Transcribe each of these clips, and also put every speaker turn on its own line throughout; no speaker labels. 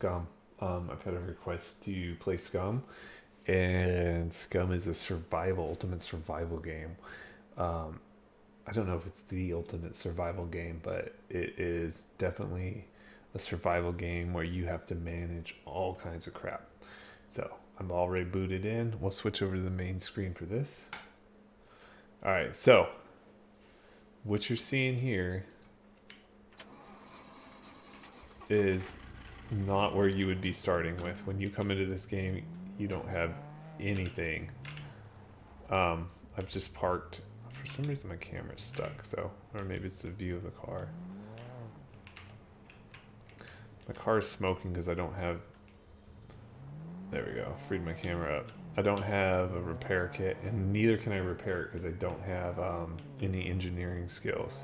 Scum. I've had a request to play Scum, and Scum is a ultimate survival game. Um, I don't know if it's the ultimate survival game, but it is definitely a survival game where you have to manage all kinds of crap. So I'm already booted in. We'll switch over to the main screen for this. All right, so what you're seeing here is not where you would be starting with. When you come into this game, you don't have anything. I've just parked. For some reason, my camera's stuck, so, or maybe it's the view of the car. My car is smoking because I don't have. There we go. Freed my camera up. I don't have a repair kit, and neither can I repair it because I don't have any engineering skills.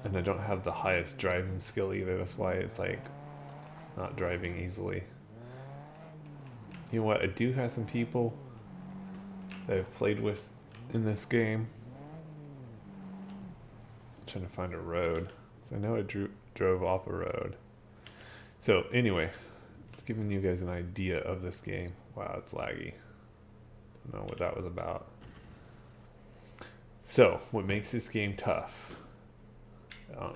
And I don't have the highest driving skill either. That's why it's like not driving easily. You know what? I do have some people that I've played with in this game. I'm trying to find a road. So I know I drove off a road. So anyway, it's giving you guys an idea of this game. Wow, it's laggy. I don't know what that was about. So what makes this game tough?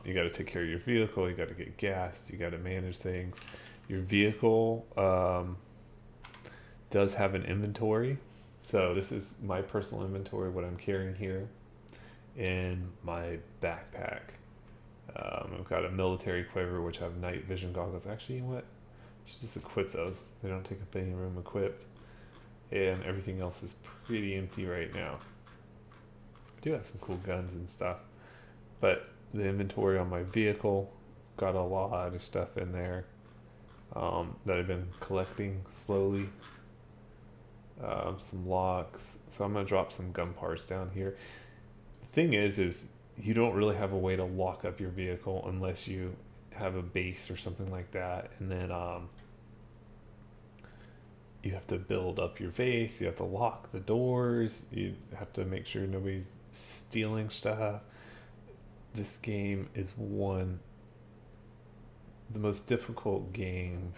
You got to take care of your vehicle. You got to get gas. You got to manage things. Your vehicle does have an inventory. So this is my personal inventory, what I'm carrying here in my backpack. I've got a military quiver, which have night vision goggles. Actually, you know what? I should just equip those. They don't take up any room equipped. And everything else is pretty empty right now. I do have some cool guns and stuff. But the inventory on my vehicle got a lot of stuff in there that I've been collecting slowly. Some locks. So I'm going to drop some gun parts down here. The thing is you don't really have a way to lock up your vehicle unless you have a base or something like that. And then you have to build up your base. You have to lock the doors. You have to make sure nobody's stealing stuff. This game is one of the most difficult games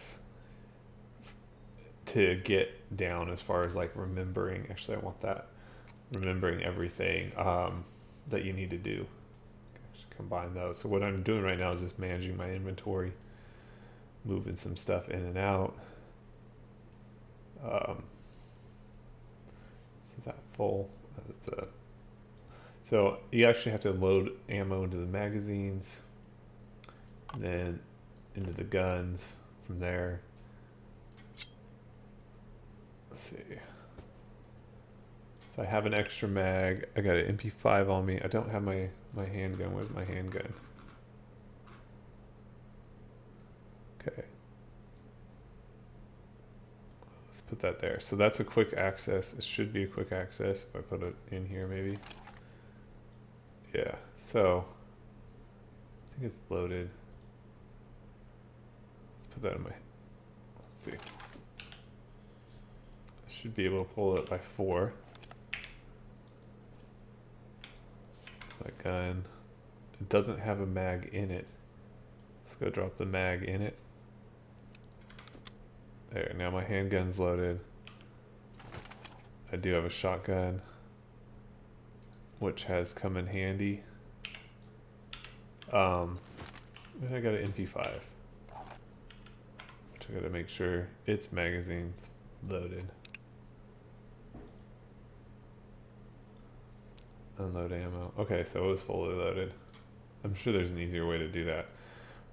to get down as far as like remembering. Actually, I want that. Remembering everything that you need to do. Actually combine those. So what I'm doing right now is just managing my inventory, moving some stuff in and out. Is that full? So you actually have to load ammo into the magazines, and then into the guns from there. Let's see. So I have an extra mag. I got an MP5 on me. I don't have my handgun. Where's my handgun? Okay. Let's put that there. So that's a quick access. It should be a quick access if I put it in here maybe. Yeah, so I think it's loaded. Let's put that in my, let's see. I should be able to pull it by 4. That gun. It doesn't have a mag in it. Let's go drop the mag in it. There, now my handgun's loaded. I do have a shotgun, which has come in handy. And I got an MP5, which I gotta make sure its magazine's loaded. Unload ammo. Okay, so it was fully loaded. I'm sure there's an easier way to do that.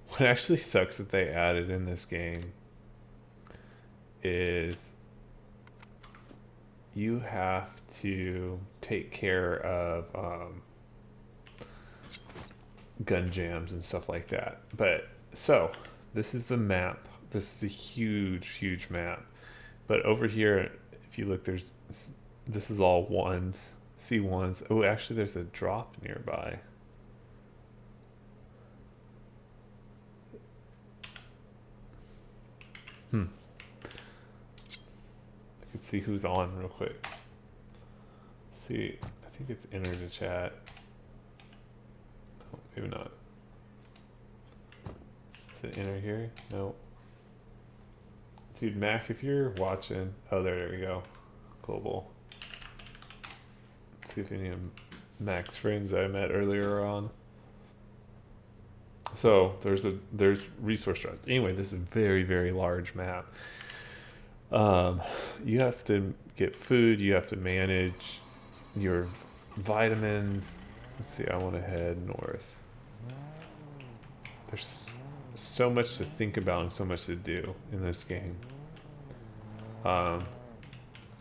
What actually sucks that they added in this game is you have to take care of gun jams and stuff like that. But so this is the map. This is a huge map. But over here, if you look, this is all ones, C1s. Oh, actually, there's a drop nearby. I can see who's on real quick. See, I think it's enter to chat. Oh, maybe not. Did it enter here? No. Dude, Mac, if you're watching, oh, there we go. Global. Let's see if any of Mac's friends I met earlier on. So there's resource drops. Anyway, this is a very, very large map. You have to get food. You have to manage your vitamins. Let's see. I want to head north. There's so much to think about and so much to do in this game.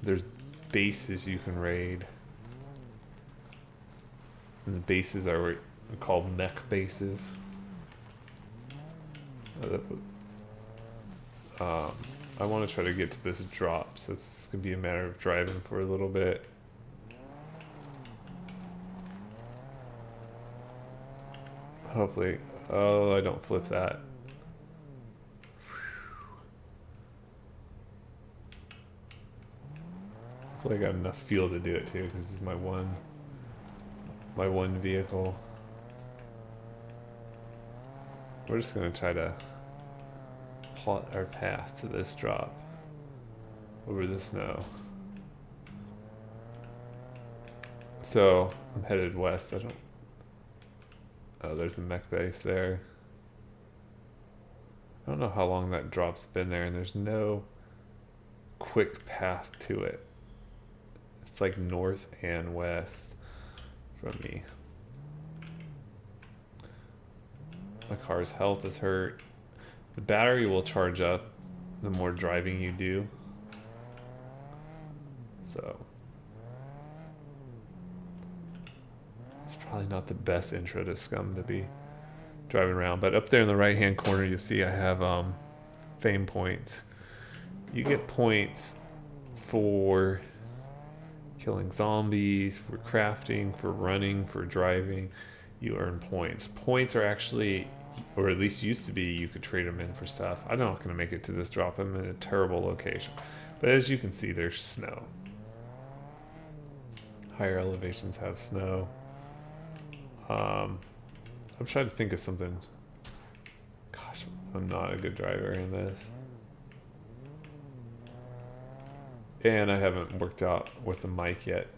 There's bases you can raid. And the bases are called mech bases. I want to try to get to this drop, so it's going to be a matter of driving for a little bit. Hopefully, oh, I don't flip that. Hopefully I got enough fuel to do it too, because this is my one vehicle. We're just going to try to plot our path to this drop over the snow. So I'm headed west. Oh, there's the mech base there. I don't know how long that drop's been there, and there's no quick path to it. It's like north and west from me. My car's health is hurt. The battery will charge up the more driving you do. So it's probably not the best intro to Scum to be driving around. But up there in the right hand corner you see I have fame points. You get points for killing zombies, for crafting, for running, for driving. You earn points. Points are actually, or at least used to be, you could trade them in for stuff. I'm not going to make it to this drop. I'm in a terrible location. But as you can see, there's snow. Higher elevations have snow. I'm trying to think of something. Gosh, I'm not a good driver in this. And I haven't worked out with the mic yet.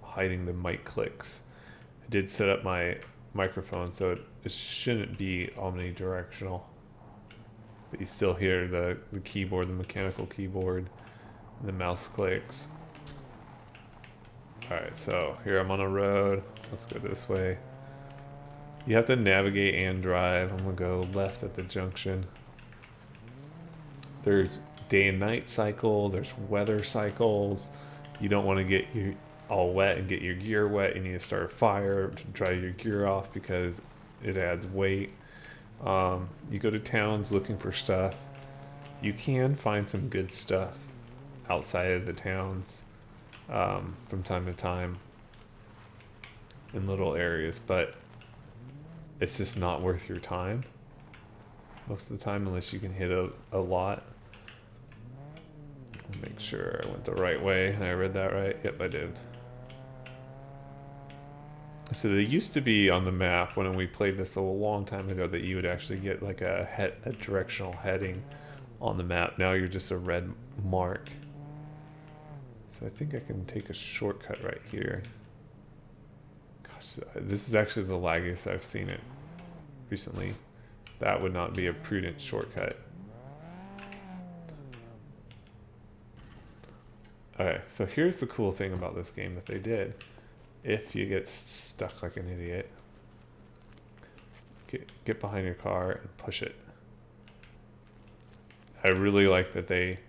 Hiding the mic clicks. I did set up my microphone so it shouldn't be omnidirectional. But you still hear the keyboard, the mechanical keyboard, and the mouse clicks. Alright, so here I'm on a road. Let's go this way. You have to navigate and drive. I'm going to go left at the junction. There's day and night cycle. There's weather cycles. You don't want to get all wet and get your gear wet. You need to start a fire to dry your gear off because it adds weight. You go to towns looking for stuff. You can find some good stuff outside of the towns from time to time in little areas, but it's just not worth your time most of the time unless you can hit a lot. Make sure I went the right way. I read that right? Yep, I did. So they used to be on the map when we played this a long time ago that you would actually get like a directional heading on the map. Now you're just a red mark. So I think I can take a shortcut right here. Gosh, this is actually the laggiest I've seen it recently. That would not be a prudent shortcut. Okay, so here's the cool thing about this game that they did. If you get stuck like an idiot, get behind your car and push it. I really like that they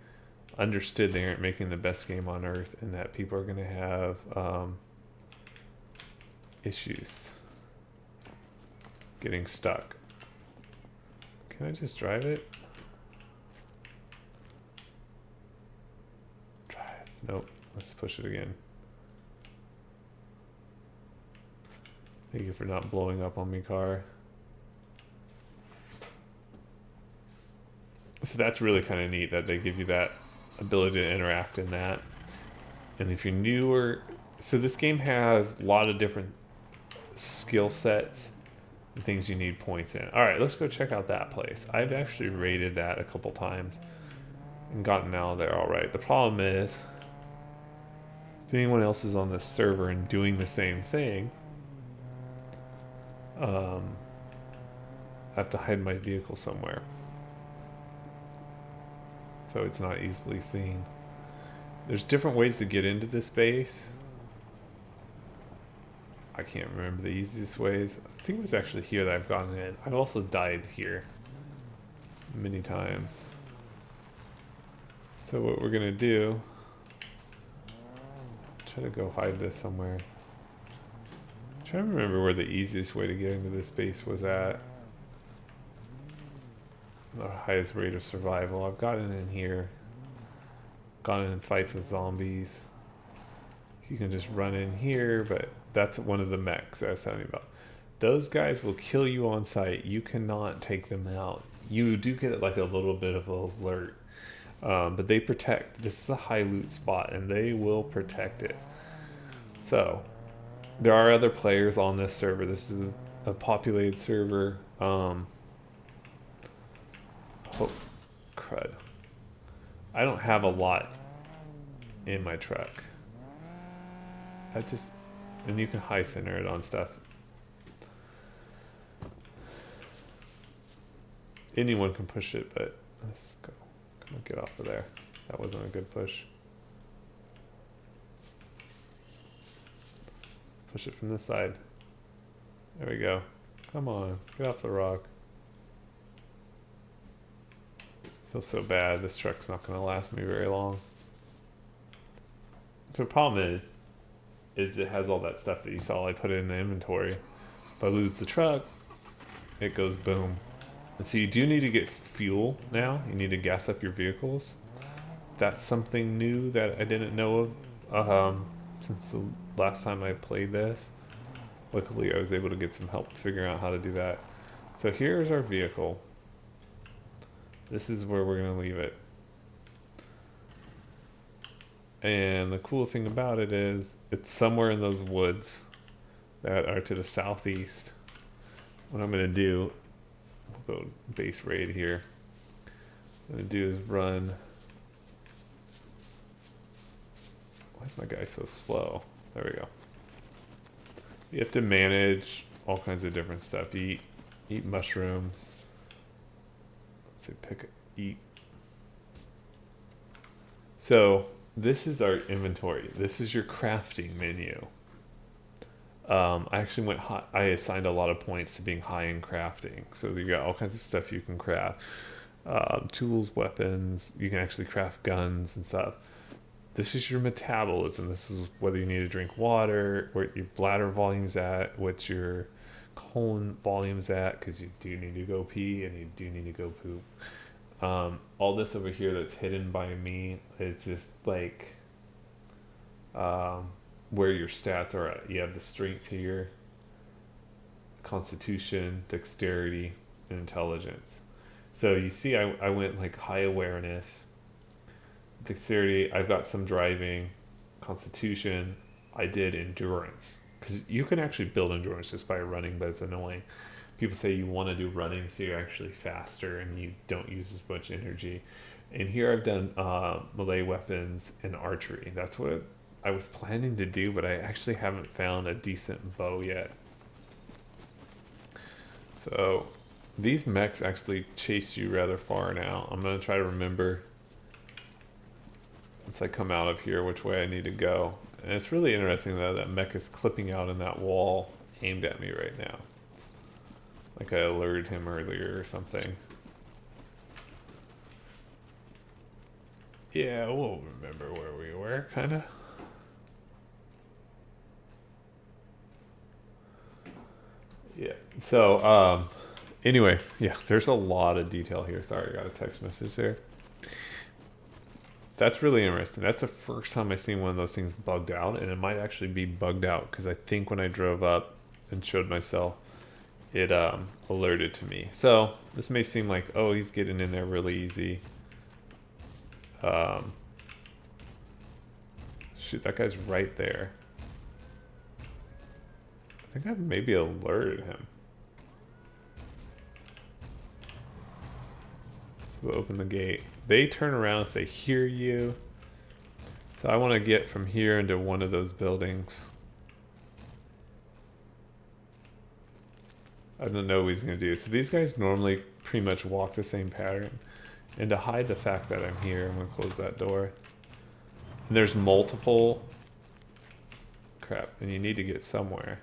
understood they aren't making the best game on earth and that people are going to have issues getting stuck. Can I just drive it? Drive. Nope. Let's push it again. Thank you for not blowing up on me, car. So that's really kind of neat that they give you that ability to interact in that. And if you're newer, so this game has a lot of different skill sets and things you need points in. All right, let's go check out that place. I've actually raided that a couple times and gotten out of there all right. The problem is, if anyone else is on this server and doing the same thing, I have to hide my vehicle somewhere, so it's not easily seen. There's different ways to get into this base. I can't remember the easiest ways. I think it was actually here that I've gotten in. I've also died here many times. So what we're gonna do, try to go hide this somewhere. I'm trying to remember where the easiest way to get into this base was at. The highest rate of survival. I've gotten in here. Gotten in fights with zombies. You can just run in here, but that's one of the mechs I was telling you about. Those guys will kill you on sight. You cannot take them out. You do get like a little bit of an alert. But they protect. This is a high loot spot, and they will protect it. So, there are other players on this server. This is a populated server. Oh, crud. I don't have a lot in my truck. And you can high center it on stuff. Anyone can push it, but let's go. Come on, get off of there. That wasn't a good push. Push it from this side. There we go. Come on, get off the rock. Feels so bad. This truck's not going to last me very long. So the problem is it has all that stuff that you saw I put in the inventory. If I lose the truck, it goes boom. And so you do need to get fuel now. You need to gas up your vehicles. That's something new that I didn't know of since the last time I played this. Luckily, I was able to get some help figuring out how to do that. So here's our vehicle. This is where we're going to leave it. And the cool thing about it is it's somewhere in those woods that are to the southeast. What I'm going to do, we'll go base raid here. What I'm going to do is run. Why is my guy so slow? There we go. You have to manage all kinds of different stuff. You eat mushrooms. Let's say eat. So this is our inventory. This is your crafting menu. I actually went high. I assigned a lot of points to being high in crafting. So you got all kinds of stuff you can craft. Tools, weapons. You can actually craft guns and stuff. This is your metabolism. This is whether you need to drink water, where your bladder volume's at, what your colon volume's at, because you do need to go pee and you do need to go poop. All this over here that's hidden by me is just like where your stats are at. You have the strength here, constitution, dexterity, and intelligence. So you see I went like high awareness, dexterity, I've got some driving, constitution, I did endurance. Because you can actually build endurance just by running, but it's annoying. People say you want to do running so you're actually faster and you don't use as much energy. And here I've done melee weapons and archery. That's what I was planning to do, but I actually haven't found a decent bow yet. So these mechs actually chase you rather far now. I'm going to try to remember once I come out of here which way I need to go. And it's really interesting though that mech is clipping out in that wall aimed at me right now. Like I alerted him earlier or something. Yeah, we'll remember where we were, kinda. Yeah, so, anyway, yeah, there's a lot of detail here. Sorry, I got a text message there. That's really interesting. That's the first time I've seen one of those things bugged out, and it might actually be bugged out because I think when I drove up and showed myself, it alerted to me. So this may seem like, oh, he's getting in there really easy. Shoot, that guy's right there. I think I've maybe alerted him. We'll open the gate. They turn around if they hear you. So I want to get from here into one of those buildings. I don't know what he's going to do. So these guys normally pretty much walk the same pattern. And to hide the fact that I'm here, I'm going to close that door. And there's multiple... Crap, and you need to get somewhere.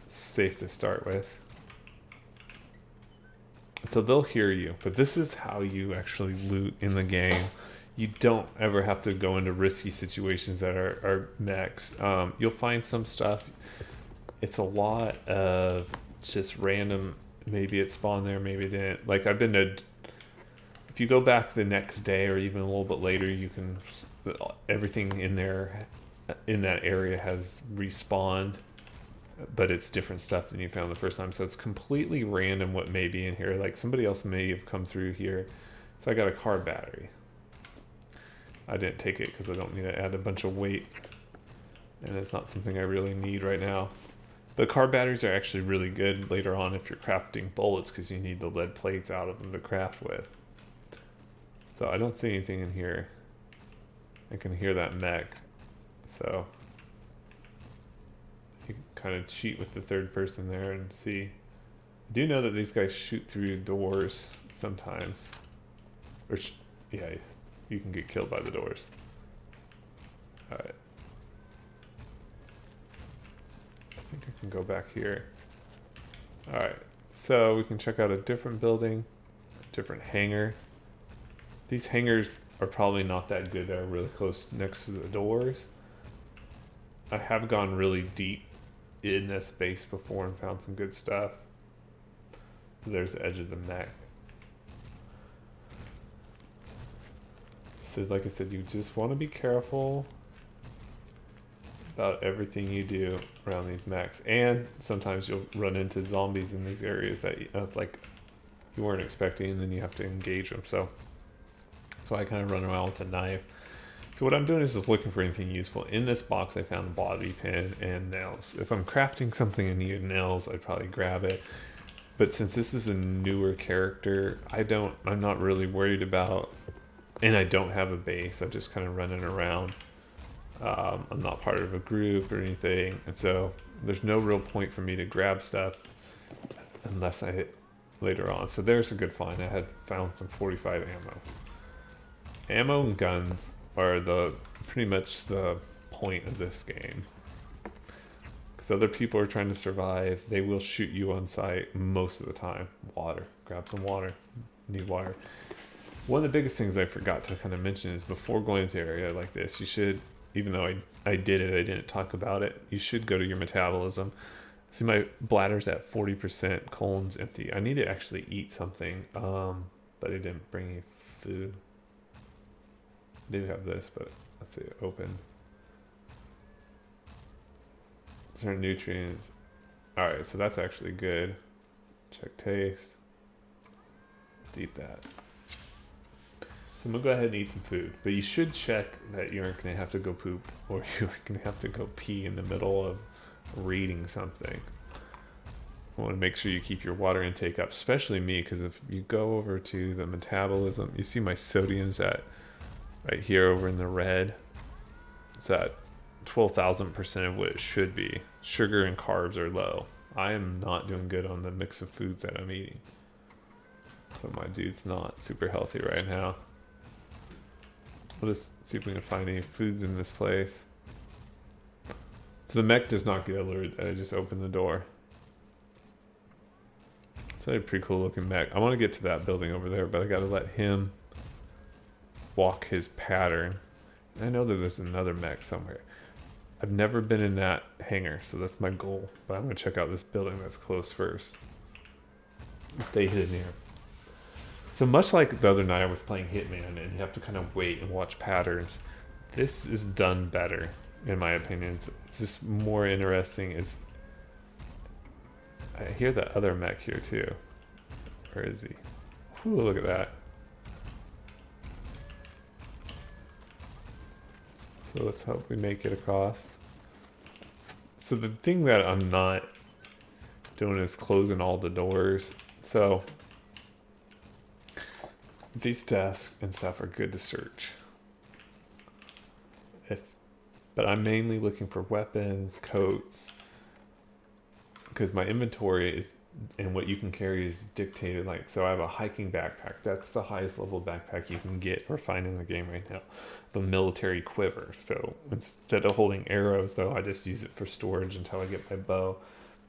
It's safe to start with. So they'll hear you, but this is how you actually loot in the game. You don't ever have to go into risky situations that are mechs. You'll find some stuff. It's a lot of just random. Maybe it spawned there, maybe it didn't. Like I've been to... If you go back the next day or even a little bit later, you can... Everything in there, in that area has respawned. But it's different stuff than you found the first time. So it's completely random what may be in here. Like somebody else may have come through here. So I got a car battery. I didn't take it because I don't need to add a bunch of weight. And it's not something I really need right now. But car batteries are actually really good later on if you're crafting bullets because you need the lead plates out of them to craft with. So I don't see anything in here. I can hear that mech. So you can kind of cheat with the third person there and see. I do know that these guys shoot through doors sometimes. Or yeah, you can get killed by the doors. Alright. I think I can go back here. Alright, so we can check out a different building, a different hangar. These hangars are probably not that good. They're really close next to the doors. I have gone really deep in this base before and found some good stuff. There's the edge of the mech. So like I said, you just want to be careful about everything you do around these mechs. And sometimes you'll run into zombies in these areas that like you weren't expecting, and then you have to engage them. So that's why I kind of run around with a knife. So what I'm doing is just looking for anything useful. In this box I found a bobby pin and nails. If I'm crafting something and need nails, I'd probably grab it. But since this is a newer character, I'm not really worried about, and I don't have a base. I'm just kind of running around. I'm not part of a group or anything, and so there's no real point for me to grab stuff unless I hit later on. So there's a good find. I had found some 45 ammo. Ammo and guns are pretty much the point of this game. Because other people are trying to survive. They will shoot you on sight most of the time. Water. Grab some water. Need water. One of the biggest things I forgot to kind of mention is before going into an area like this, you should, even though I did it, I didn't talk about it, you should go to your metabolism. See, my bladder's at 40%, colon's empty. I need to actually eat something, but I didn't bring any food. I do have this, but let's see, open. Certain nutrients. Alright, so that's actually good. Check taste. Let's eat that. So I'm gonna go ahead and eat some food, but you should check that you aren't gonna have to go poop or you aren't gonna have to go pee in the middle of reading something. I want to make sure you keep your water intake up, especially me, because if you go over to the metabolism, you see my sodium's at right here over in the red. It's at 12,000% of what it should be. Sugar and carbs are low. I am not doing good on the mix of foods that I'm eating. So my dude's not super healthy right now. We'll just see if we can find any foods in this place. So the mech does not get alerted that I just opened the door. It's a pretty cool looking mech. I want to get to that building over there, but I gotta let him walk his pattern. I know that there's another mech somewhere. I've never been in that hangar, so that's my goal. But I'm gonna check out this building that's close first. Stay hidden here. So much like the other night I was playing Hitman and you have to kind of wait and watch patterns, this is done better in my opinion. It's just more interesting. I hear the other mech here too. Where is he? Ooh, look at that. So let's hope we make it across. So the thing that I'm not doing is closing all the doors. So these desks and stuff are good to search. But I'm mainly looking for weapons, coats, because my inventory is and what you can carry is dictated. Like, so I have a hiking backpack. That's the highest level backpack you can get or find in the game right now. The military quiver. So instead of holding arrows, though, I just use it for storage until I get my bow.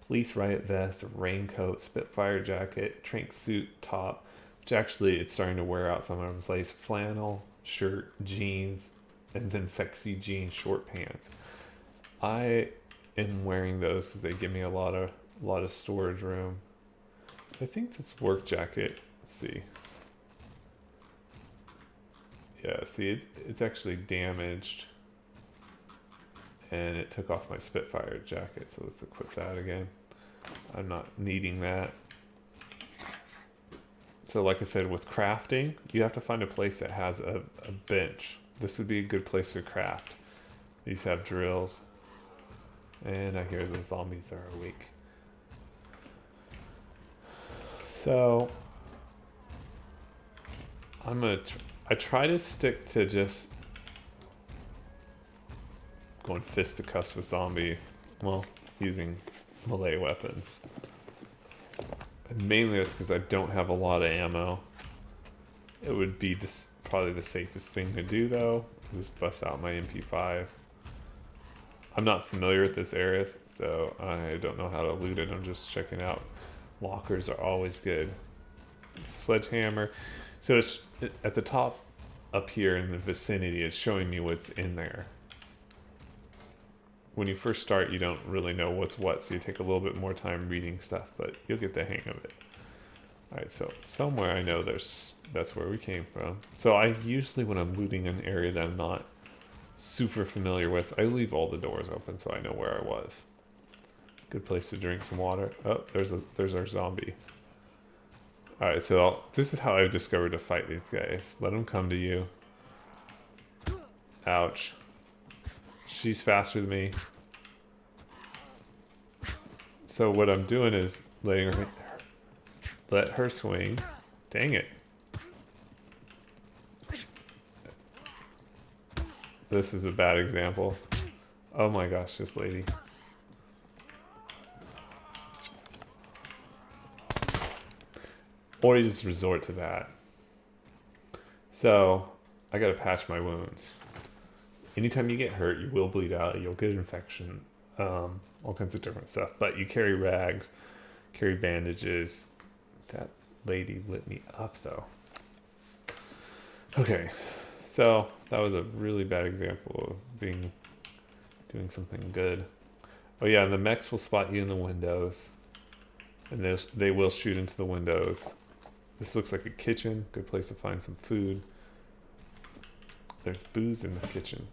Police riot vest, raincoat, Spitfire jacket, trank suit top, which actually it's starting to wear out some of them place. Flannel, shirt, jeans, and then sexy jean short pants. I am wearing those because they give me a lot of storage room. I think this work jacket. Let's see. Yeah, see, it's actually damaged, and it took off my Spitfire jacket. So let's equip that again. I'm not needing that. So, like I said, with crafting, you have to find a place that has a bench. This would be a good place to craft. These have drills. And I hear the zombies are awake. So I try to stick to just going fisticuffs with zombies. Well, using melee weapons. And mainly that's because I don't have a lot of ammo. It would be probably the safest thing to do, though. Just bust out my MP5. I'm not familiar with this area, so I don't know how to loot it. I'm just checking out. Lockers are always good. Sledgehammer. So it's at the top up here in the vicinity. It's showing me what's in there. When you first start, you don't really know what's what, so you take a little bit more time reading stuff, but you'll get the hang of it. Alright, so somewhere I know that's where we came from. So I usually, when I'm looting an area that I'm not super familiar with, I leave all the doors open so I know where I was. Good place to drink some water. Oh, there's our zombie. Alright, so this is how I've discovered to fight these guys. Let them come to you. Ouch. She's faster than me. So what I'm doing is letting her let her swing. Dang it. This is a bad example. Oh my gosh, this lady. Or you just resort to that. So, I gotta patch my wounds. Anytime you get hurt, you will bleed out, you'll get an infection, all kinds of different stuff. But you carry rags, carry bandages. That lady lit me up, though. Okay, so that was a really bad example of doing something good. Oh yeah, and the mechs will spot you in the windows, and they will shoot into the windows. This looks like a kitchen, good place to find some food. There's booze in the kitchen.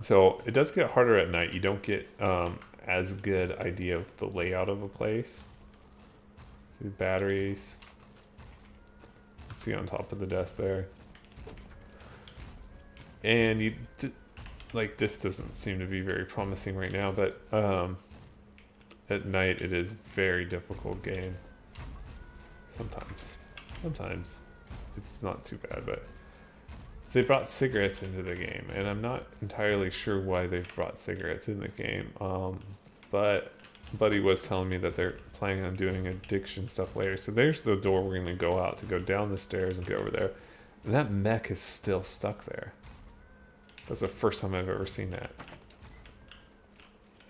So it does get harder at night. You don't get as good idea of the layout of a place. See batteries. Let's see on top of the desk there. And like, this doesn't seem to be very promising right now, but at night it is very difficult game. Sometimes it's not too bad, but they brought cigarettes into the game, and I'm not entirely sure why they've brought cigarettes in the game. But Buddy was telling me that they're planning on doing addiction stuff later. So there's the door we're gonna go out to go down the stairs and get over there. And that mech is still stuck there. That's the first time I've ever seen that.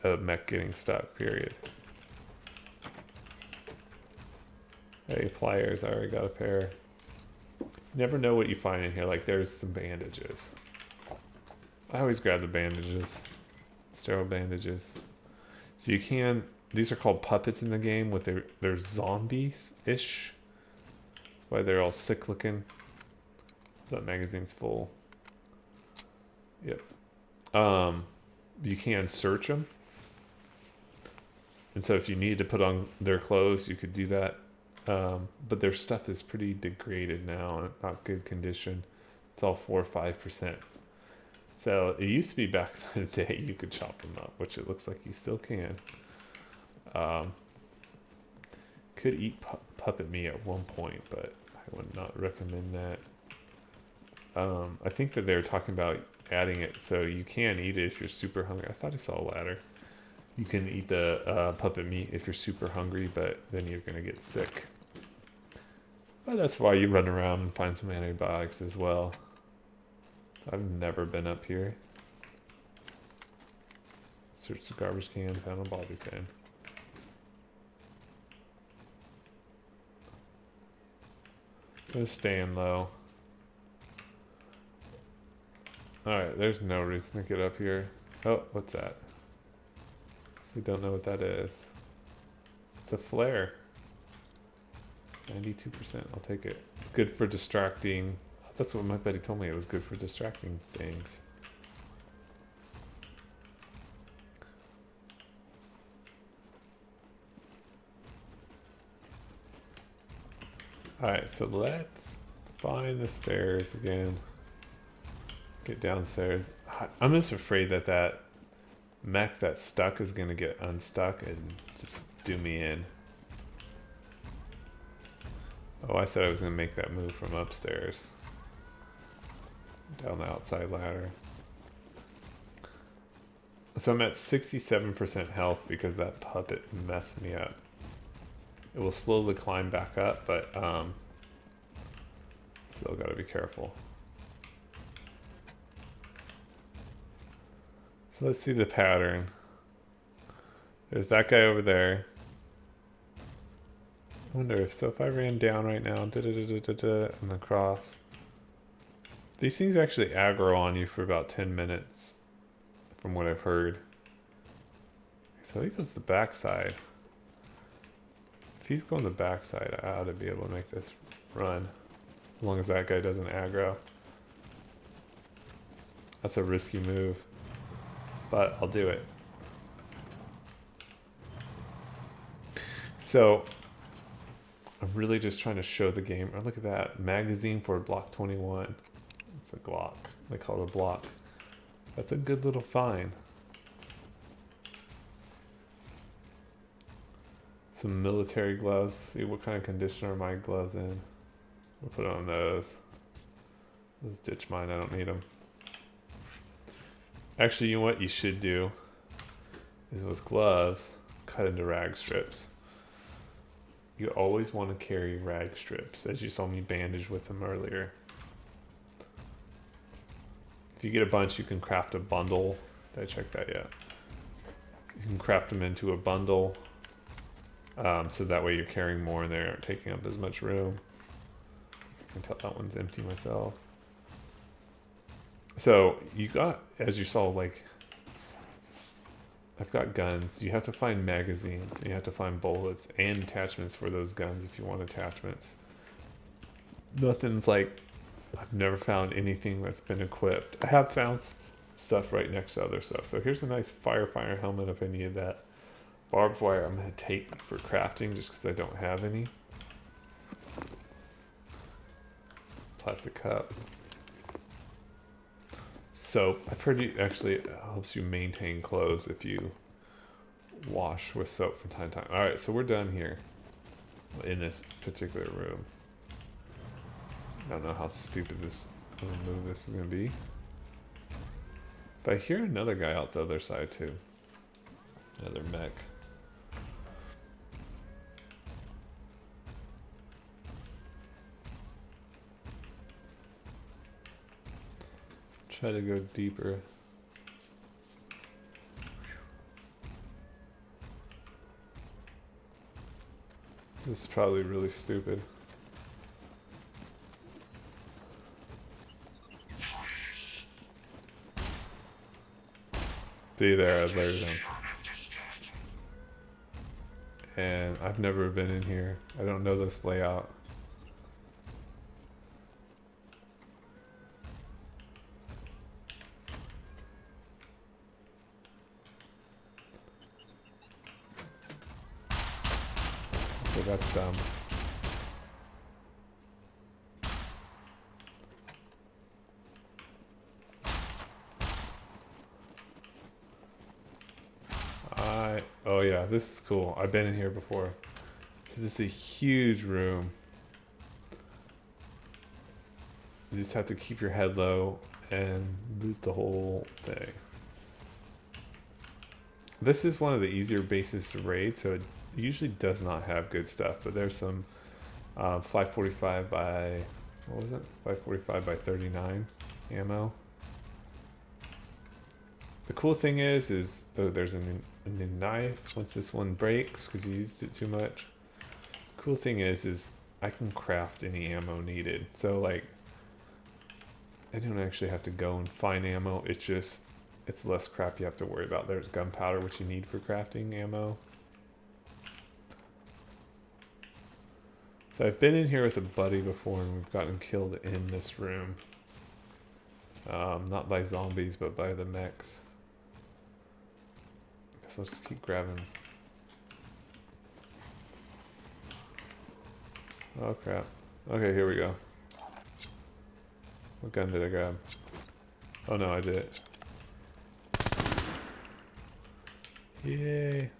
A mech getting stuck, period. Hey, pliers, I already got a pair. Never know what you find in here. Like, there's some bandages. I always grab the bandages. Sterile bandages. So you can, these are called puppets in the game, with they're zombies-ish. That's why they're all sick looking. That magazine's full. Yep. You can search them. And so if you need to put on their clothes, you could do that. But their stuff is pretty degraded now and not good condition. It's all 4 or 5%. So it used to be back in the day you could chop them up, which it looks like you still can. Could eat puppet meat at one point, but I I would not recommend that. I think that they were talking about adding it so you can eat it if you're super hungry. I thought I saw a ladder. You can eat the puppet meat if you're super hungry, but then you're gonna get sick. But that's why you run around and find some antibiotics as well. I've never been up here. Search the garbage can, found a bobby pin. Just staying low. Alright, there's no reason to get up here. Oh, what's that? We don't know what that is. It's a flare. 92%, I'll take it. It's good for distracting. That's what my buddy told me, it was good for distracting things. Alright, so let's find the stairs again. Get downstairs. I'm just afraid that that mech that's stuck is going to get unstuck and just do me in. Oh, I thought I was going to make that move from upstairs. Down the outside ladder. So I'm at 67% health because that puppet messed me up. It will slowly climb back up, but still gotta be careful. So let's see the pattern. There's that guy over there. I wonder if I ran down right now, and across. These things actually aggro on you for about 10 minutes, from what I've heard. So he goes the backside. If he's going the backside, I ought to be able to make this run. As long as that guy doesn't aggro. That's a risky move. But I'll do it. So, I'm really just trying to show the game. Oh, look at that. Magazine for Block 21. It's a Glock. They call it a block. That's a good little find. Some military gloves. See what kind of condition are my gloves in. We'll put on those. Let's ditch mine. I don't need them. Actually, you know what you should do is with gloves, cut into rag strips. You always want to carry rag strips, as you saw me bandage with them earlier. If you get a bunch, you can craft a bundle. Did I check that yet? You can craft them into a bundle. So that way you're carrying more and they aren't taking up as much room. I can tell that one's empty myself. So you got, as you saw, like, I've got guns. You have to find magazines. And you have to find bullets and attachments for those guns if you want attachments. Nothing's like, I've never found anything that's been equipped. I have found stuff right next to other stuff. So here's a nice firefighter helmet if I needed that. Barbed wire I'm going to take for crafting just because I don't have any. Plastic cup. Soap. I've heard it actually helps you maintain clothes if you wash with soap from time to time. Alright, so we're done here in this particular room. I don't know how stupid this move this is going to be. But I hear another guy out the other side too. Another mech. Try to go deeper. This is probably really stupid. See there, I layered them. And I've never been in here. I don't know this layout. So that's dumb. Oh yeah, this is cool. I've been in here before. This is a huge room. You just have to keep your head low and loot the whole thing. This is one of the easier bases to raid, so it usually does not have good stuff, but there's some 545 by, what was it? 545 by 39 ammo. The cool thing is oh, there's a new knife once this one breaks because you used it too much. Cool thing is I can craft any ammo needed. So like, I don't actually have to go and find ammo. It's less crap you have to worry about. There's gunpowder, which you need for crafting ammo. So I've been in here with a buddy before and we've gotten killed in this room. Not by zombies, but by the mechs. So let's just keep grabbing. Oh crap. Okay, here we go. What gun did I grab? Oh no, I did it. Yay.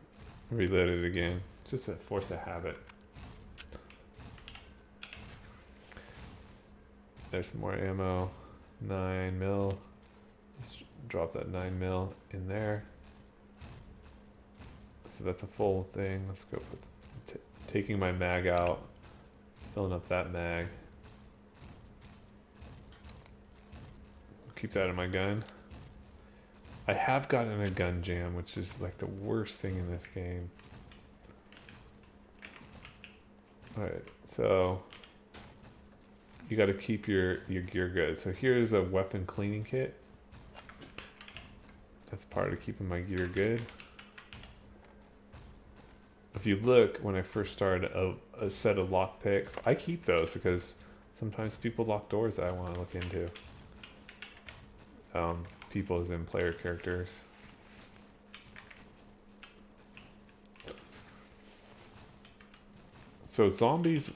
Reload it again. It's just a force of habit. There's some more ammo. 9 mil. Let's drop that 9 mil in there. So that's a full thing. Let's go put taking my mag out. Filling up that mag. Keep that in my gun. I have gotten a gun jam, which is like the worst thing in this game. Alright, so you got to keep your gear good. So here's a weapon cleaning kit. That's part of keeping my gear good. If you look, when I first started, a set of lockpicks, I keep those because sometimes people lock doors that I want to look into. People as in player characters. So zombies,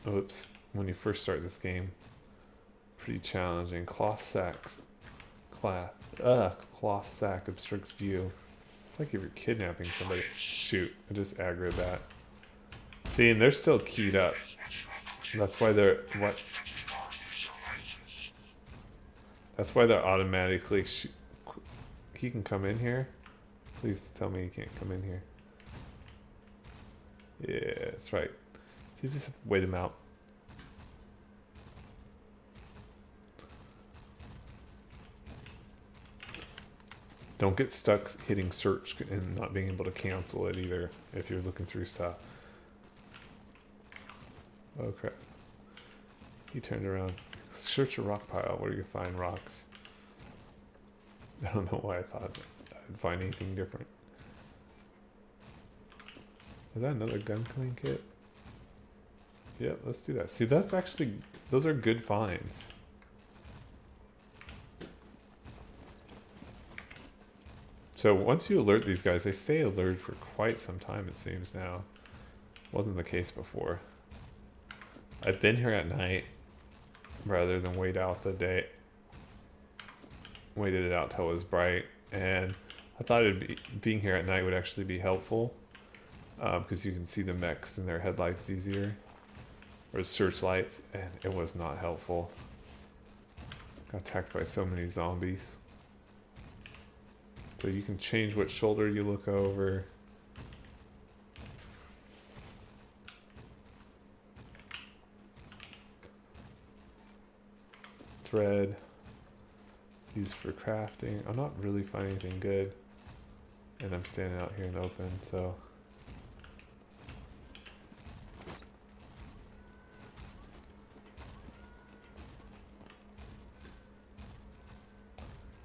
oops, when you first start this game, pretty challenging. Cloth sack obstructs view. It's like if you're kidnapping somebody. Shoot, I just aggroed that. See, and they're still keyed up. That's why they're what? That's why they're automatically. He can come in here. Please tell me he can't come in here. Yeah, that's right. You just have to wait him out. Don't get stuck hitting search and not being able to cancel it either if you're looking through stuff. Oh crap. He turned around. Search a rock pile. Where do you find rocks? I don't know why I thought I'd find anything different. Is that another gun clean kit? Yep, let's do that. See, that's actually, those are good finds. So once you alert these guys, they stay alert for quite some time, it seems now. Wasn't the case before. I've been here at night rather than wait out the day. Waited it out till it was bright, and I thought being here at night would actually be helpful because you can see the mechs and their headlights easier, or searchlights, and it was not helpful. Got attacked by so many zombies. So you can change what shoulder you look over. Thread. Used for crafting. I'm not really finding anything good. And I'm standing out here in the open, so.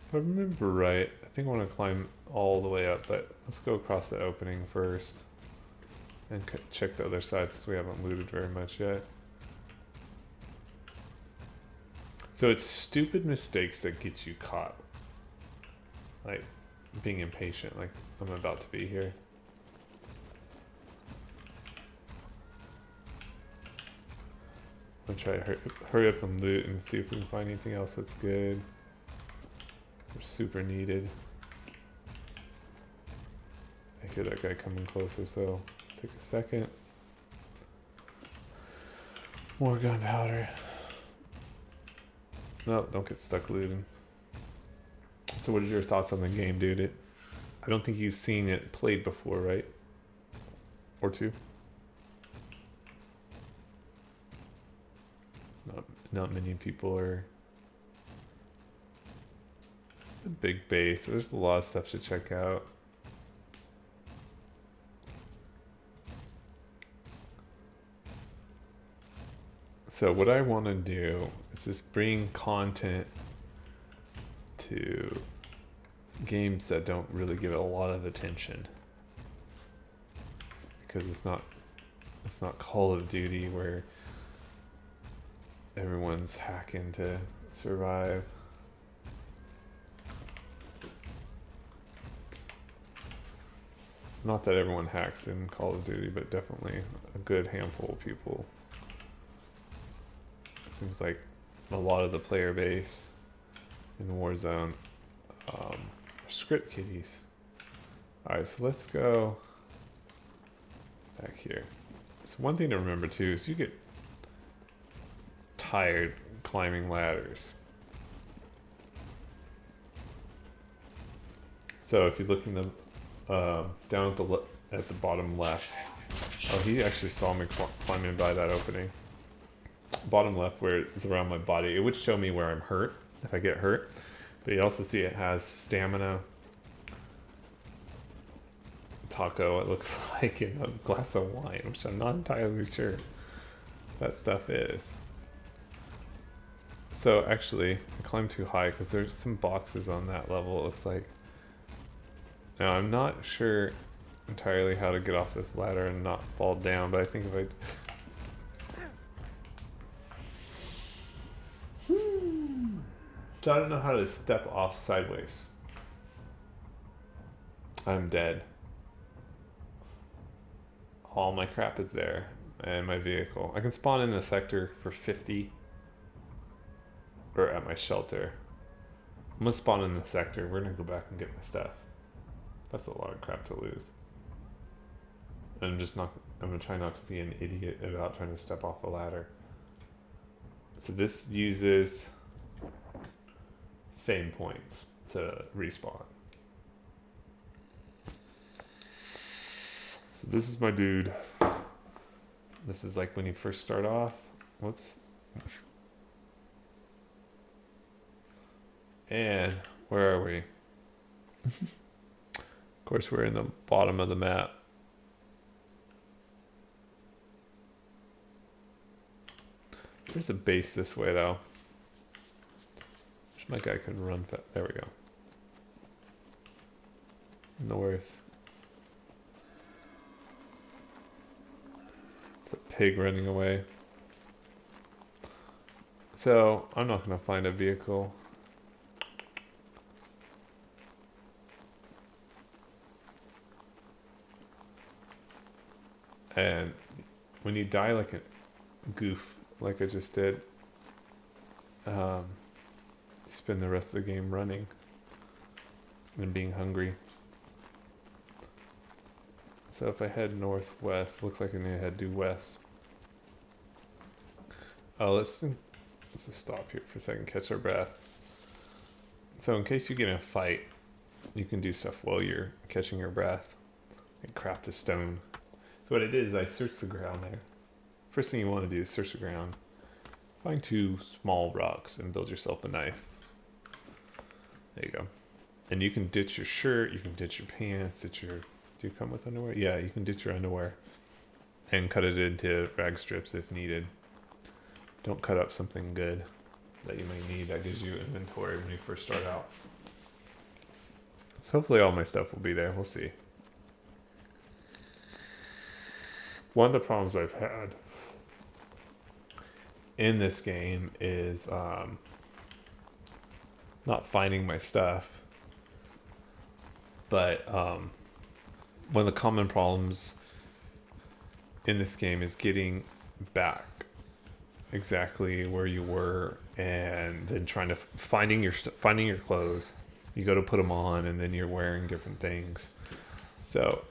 If I remember right, I think I want to climb all the way up, but let's go across the opening first. And check the other side since we haven't looted very much yet. So it's stupid mistakes that get you caught. Like being impatient, like I'm about to be here. I'm gonna try to hurry up and loot and see if we can find anything else that's good. Or super needed. I hear that guy coming closer, so take a second. More gunpowder. No, don't get stuck looting. So what are your thoughts on the game, dude? I don't think you've seen it played before, right? Or two? Not many people are. A big base. There's a lot of stuff to check out. So what I want to do is just bring content to games that don't really give it a lot of attention, because it's not Call of Duty where everyone's hacking to survive. Not that everyone hacks in Call of Duty, but definitely a good handful of people. It seems like a lot of the player base in Warzone are script kiddies. Alright, so let's go back here. So one thing to remember too is you get tired climbing ladders. So if you look in the down at the bottom left, oh, he actually saw me climbing by that opening. Bottom left, where it's around my body, it would show me where I'm hurt if I get hurt. But you also see it has stamina, taco, it looks like, in a glass of wine, which I'm not entirely sure that stuff is. So actually, I climbed too high because there's some boxes on that level, it looks like. Now, I'm not sure entirely how to get off this ladder and not fall down, but I think if I... So I don't know how to step off sideways. I'm dead. All my crap is there, and my vehicle. I can spawn in a sector for 50, or at my shelter. I'm gonna spawn in the sector. We're gonna go back and get my stuff. That's a lot of crap to lose. I'm gonna try not to be an idiot about trying to step off a ladder. So this uses fame points to respawn. So this is my dude. This is like when you first start off. Whoops. And where are we? Of course, we're in the bottom of the map. There's a base this way, though. Wish my guy could run fast. There we go. No worries. It's a pig running away. So, I'm not going to find a vehicle. And when you die like a goof, like I just did, you spend the rest of the game running and being hungry. So if I head northwest, looks like I need to head due west. Oh, let's just stop here for a second, catch our breath. So in case you get in a fight, you can do stuff while you're catching your breath and craft a stone. So what I did is I searched the ground there. First thing you want to do is search the ground. Find 2 small rocks and build yourself a knife. There you go. And you can ditch your shirt, you can ditch your pants, do you come with underwear? Yeah, you can ditch your underwear and cut it into rag strips if needed. Don't cut up something good that you may need. That gives you inventory when you first start out. So hopefully all my stuff will be there. We'll see. One of the problems I've had in this game is not finding my stuff, but one of the common problems in this game is getting back exactly where you were, and then trying to finding your clothes. You go to put them on, and then you're wearing different things. So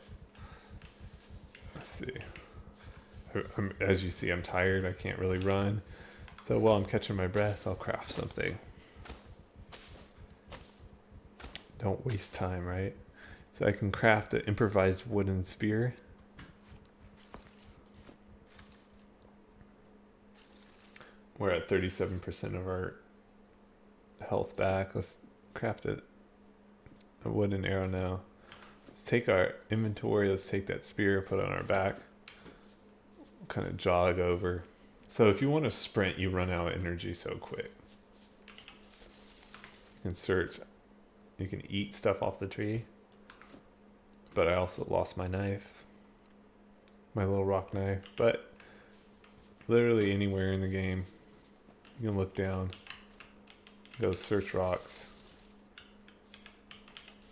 let's see. As you see, I'm tired. I can't really run. So while I'm catching my breath, I'll craft something. Don't waste time, right? So I can craft an improvised wooden spear. We're at 37% of our health back. Let's craft a wooden arrow now. Let's take our inventory. Let's take that spear, put it on our back. Kind of jog over. So if you want to sprint, you run out of energy so quick. You can search. You can eat stuff off the tree. But I also lost my knife. My little rock knife. But literally anywhere in the game, you can look down. Go search rocks.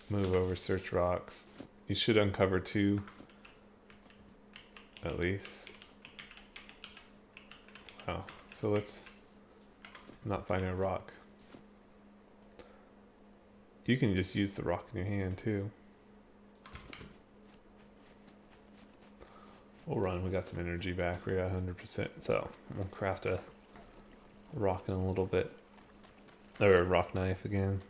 Move over, search rocks. You should uncover 2. At least. Oh, so let's not find a rock. You can just use the rock in your hand too. We'll run, we got some energy back, we're at 100%. So we'll craft a rock in a little bit. Or a rock knife again.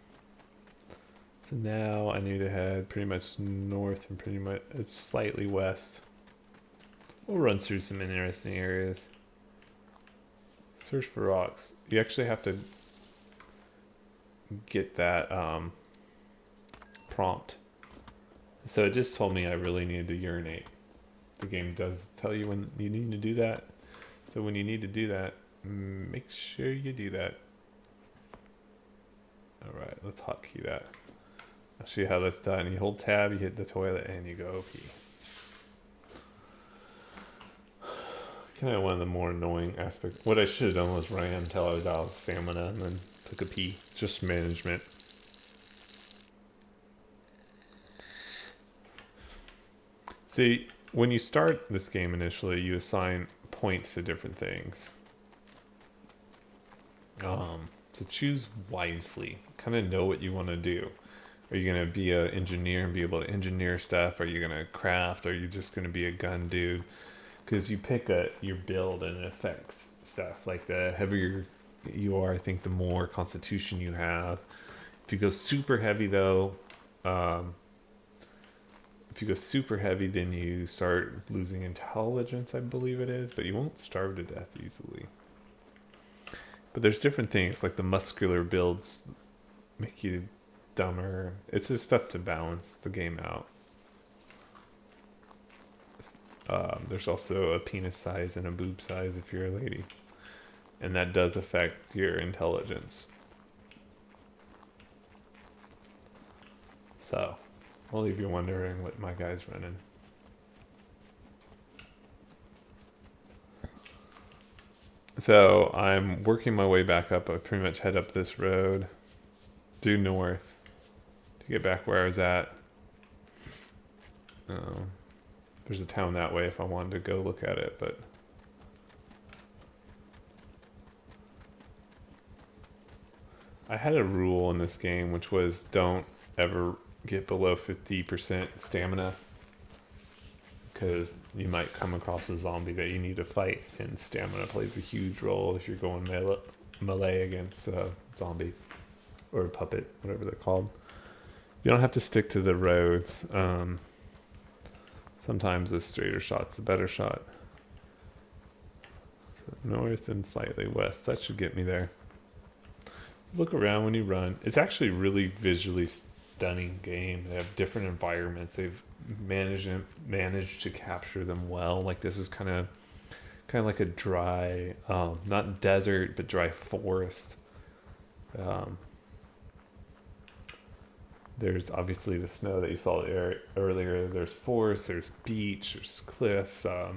So now I need to head pretty much north and pretty much, it's slightly west. We'll run through some interesting areas. Search for rocks. You actually have to get that prompt. So it just told me I really needed to urinate. The game does tell you when you need to do that. So when you need to do that, make sure you do that. Alright, let's hotkey that. I'll show you how that's done. You hold tab, you hit the toilet, and you go pee. Kind of one of the more annoying aspects. What I should have done was ran until I was out of stamina and then took a pee. Just management. See, when you start this game initially, you assign points to different things. So choose wisely. Kind of know what you want to do. Are you going to be an engineer and be able to engineer stuff? Are you going to craft? Are you just going to be a gun dude? Because you pick your build and it affects stuff. Like the heavier you are, I think the more constitution you have. If you go super heavy though, then you start losing intelligence, I believe it is, but you won't starve to death easily. But there's different things, like the muscular builds make you dumber. It's just stuff to balance the game out. There's also a penis size and a boob size if you're a lady. And that does affect your intelligence. So, I'll leave you wondering what my guy's running. So, I'm working my way back up. I pretty much head up this road, due north, to get back where I was at. There's a town that way if I wanted to go look at it, but I had a rule in this game which was don't ever get below 50% stamina because you might come across a zombie that you need to fight, and stamina plays a huge role if you're going melee against a zombie or a puppet, whatever they're called. You don't have to stick to the roads. Sometimes a straighter shot's a better shot. So north and slightly west. That should get me there. Look around when you run. It's actually a really visually stunning game. They have different environments. They've managed to capture them well. Like this is kind of like a dry, not desert, but dry forest. There's obviously the snow that you saw earlier. There's forest, there's beach, there's cliffs. They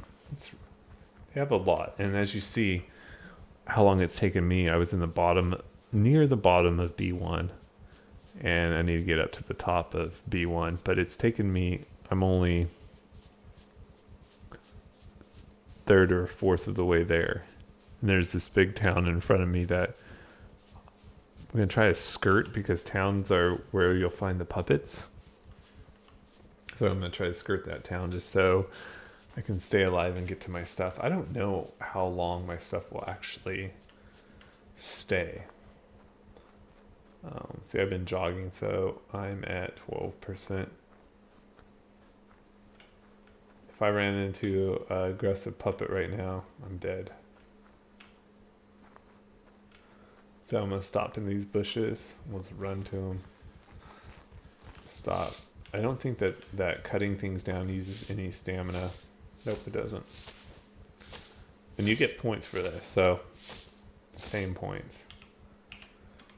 have a lot. And as you see how long it's taken me, I was in near the bottom of B1. And I need to get up to the top of B1. But it's taken me, I'm only third or fourth of the way there. And there's this big town in front of me that I'm going to try to skirt because towns are where you'll find the puppets. So I'm going to try to skirt that town just so I can stay alive and get to my stuff. I don't know how long my stuff will actually stay. See, I've been jogging, so I'm at 12%. If I ran into an aggressive puppet right now, I'm dead. So I'm gonna stop in these bushes. Let's run to them. Stop. I don't think that cutting things down uses any stamina. Nope, it doesn't. And you get points for this, so same points.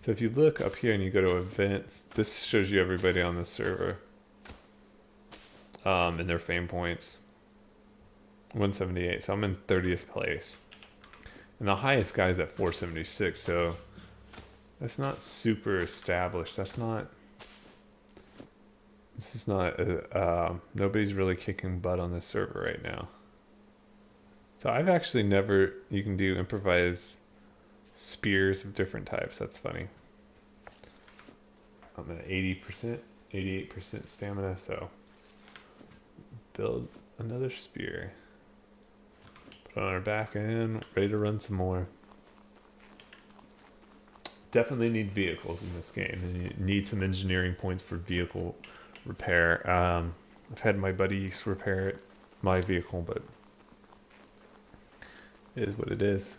So if you look up here and you go to events, this shows you everybody on the server. And their fame points. 178, so I'm in 30th place. And the highest guy is at 476, so that's not super established. This is not, nobody's really kicking butt on this server right now. So I've actually never, you can do improvise spears of different types. That's funny. I'm at 80%, 88% stamina, so build another spear. Put on our back and ready to run some more. Definitely need vehicles in this game, and you need some engineering points for vehicle repair. I've had my buddies repair my vehicle, but it is what it is.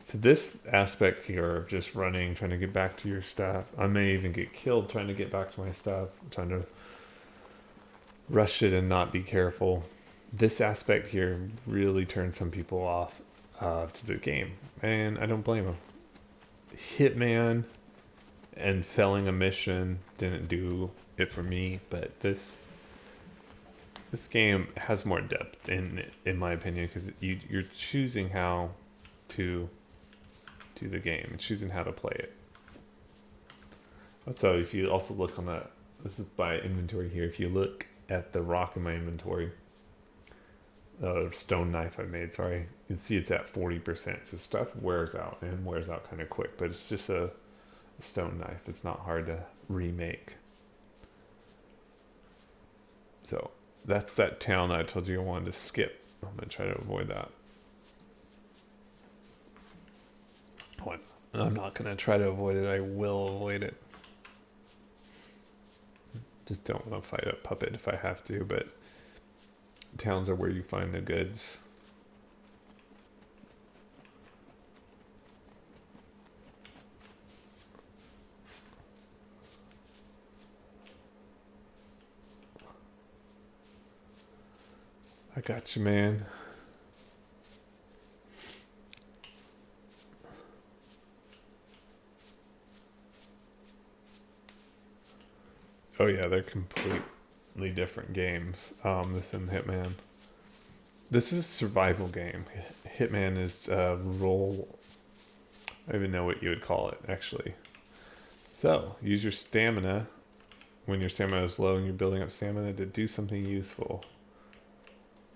So this aspect here of just running, trying to get back to your stuff. I may even get killed trying to get back to my stuff, trying to rush it and not be careful. This aspect here really turns some people off to the game, and I don't blame them. Hitman and failing a mission didn't do it for me, but this game has more depth in my opinion, because you're choosing how to do the game and choosing how to play it. So if you also look on that, this is by inventory here. If you look at the rock in my inventory, stone knife I made, sorry, you can see it's at 40%. So stuff wears out, and wears out kind of quick, but it's just a stone knife. It's not hard to remake. So that's that town that I told you I wanted to skip. I'm gonna try to avoid that. What? I'm not gonna try to avoid it. I will avoid it. Just don't want to fight a puppet if I have to, but towns are where you find the goods. I got you, man. Oh yeah, they're completely different games. This and Hitman. This is a survival game. Hitman is a role. I don't even know what you would call it, actually. So, use your stamina when your stamina is low and you're building up stamina to do something useful.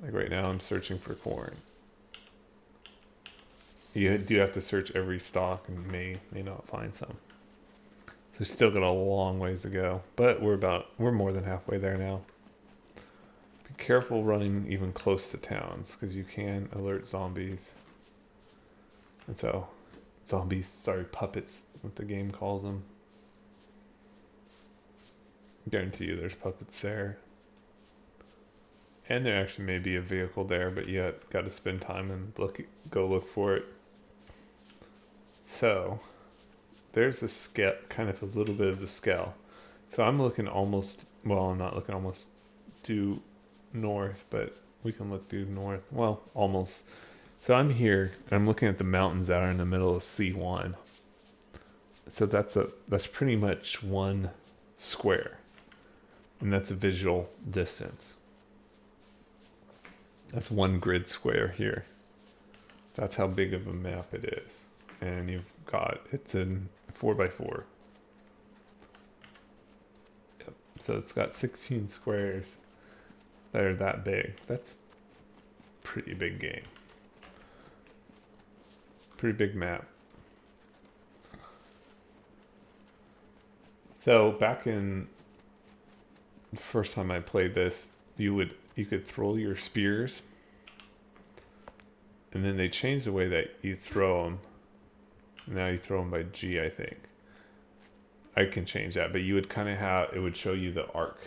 Like right now, I'm searching for corn. You do have to search every stalk and may not find some. So still got a long ways to go, but we're more than halfway there now. Be careful running even close to towns, because you can alert zombies. And so, puppets, what the game calls them. I guarantee you there's puppets there. And there actually may be a vehicle there, but you got to spend time and go look for it. So, there's the scale, kind of a little bit of the scale. So I'm looking almost, well, I'm not looking almost due north, but we can look due north. Well, almost. So I'm here, and I'm looking at the mountains that are in the middle of C1. So that's pretty much one square, and that's a visual distance. That's one grid square here. That's how big of a map it is. And it's in 4x4. Yep. So it's got 16 squares that are that big. That's a pretty big game. Pretty big map. So back in the first time I played this, you could throw your spears And then they changed the way that you throw them. Now you throw them by G, I think. I can change that, but you would kind of have, it would show you the arc,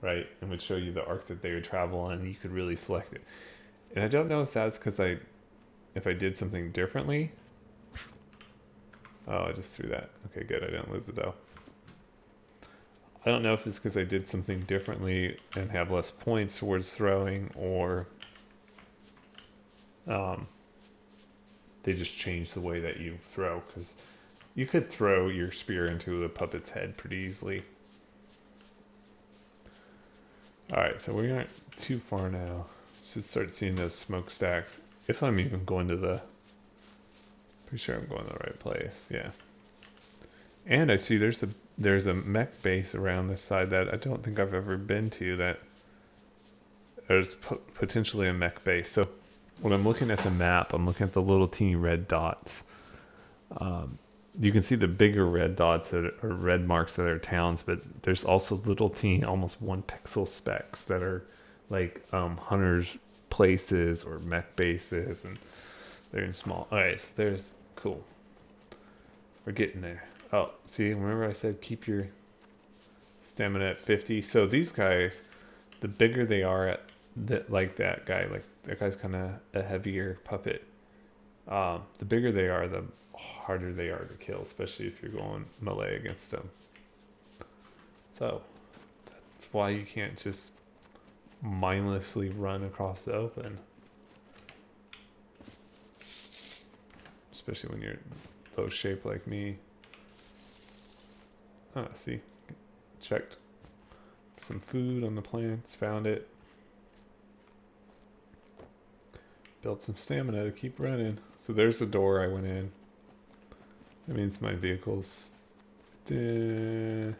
right? It would show you the arc that they would travel on, and you could really select it. And I don't know if that's because if I did something differently. Oh, I just threw that. Okay, good. I didn't lose it though. I don't know if it's because I did something differently and have less points towards throwing, or they just changed the way that you throw, because you could throw your spear into the puppet's head pretty easily. Alright, so we aren't too far now. Should start seeing those smokestacks. If I'm even going to the... Pretty sure I'm going to the right place, yeah. And I see there's a mech base around this side that I don't think I've ever been to, that there's potentially a mech base. So when I'm looking at the map, I'm looking at the little teeny red dots. You can see the bigger red dots that are red marks that are towns, but there's also little teeny, almost 1 pixel specks that are like hunters' places or mech bases, and they're in small. All right, so there's cool. We're getting there. Oh, see, remember I said keep your stamina at 50. So these guys, the bigger they are at like that guy's kind of a heavier puppet. The bigger they are, the harder they are to kill, especially if you're going melee against them. So that's why you can't just mindlessly run across the open, especially when you're low shape like me. See, checked some food on the plants, found it, built some stamina to keep running. So there's the door I went in. That means my vehicle's over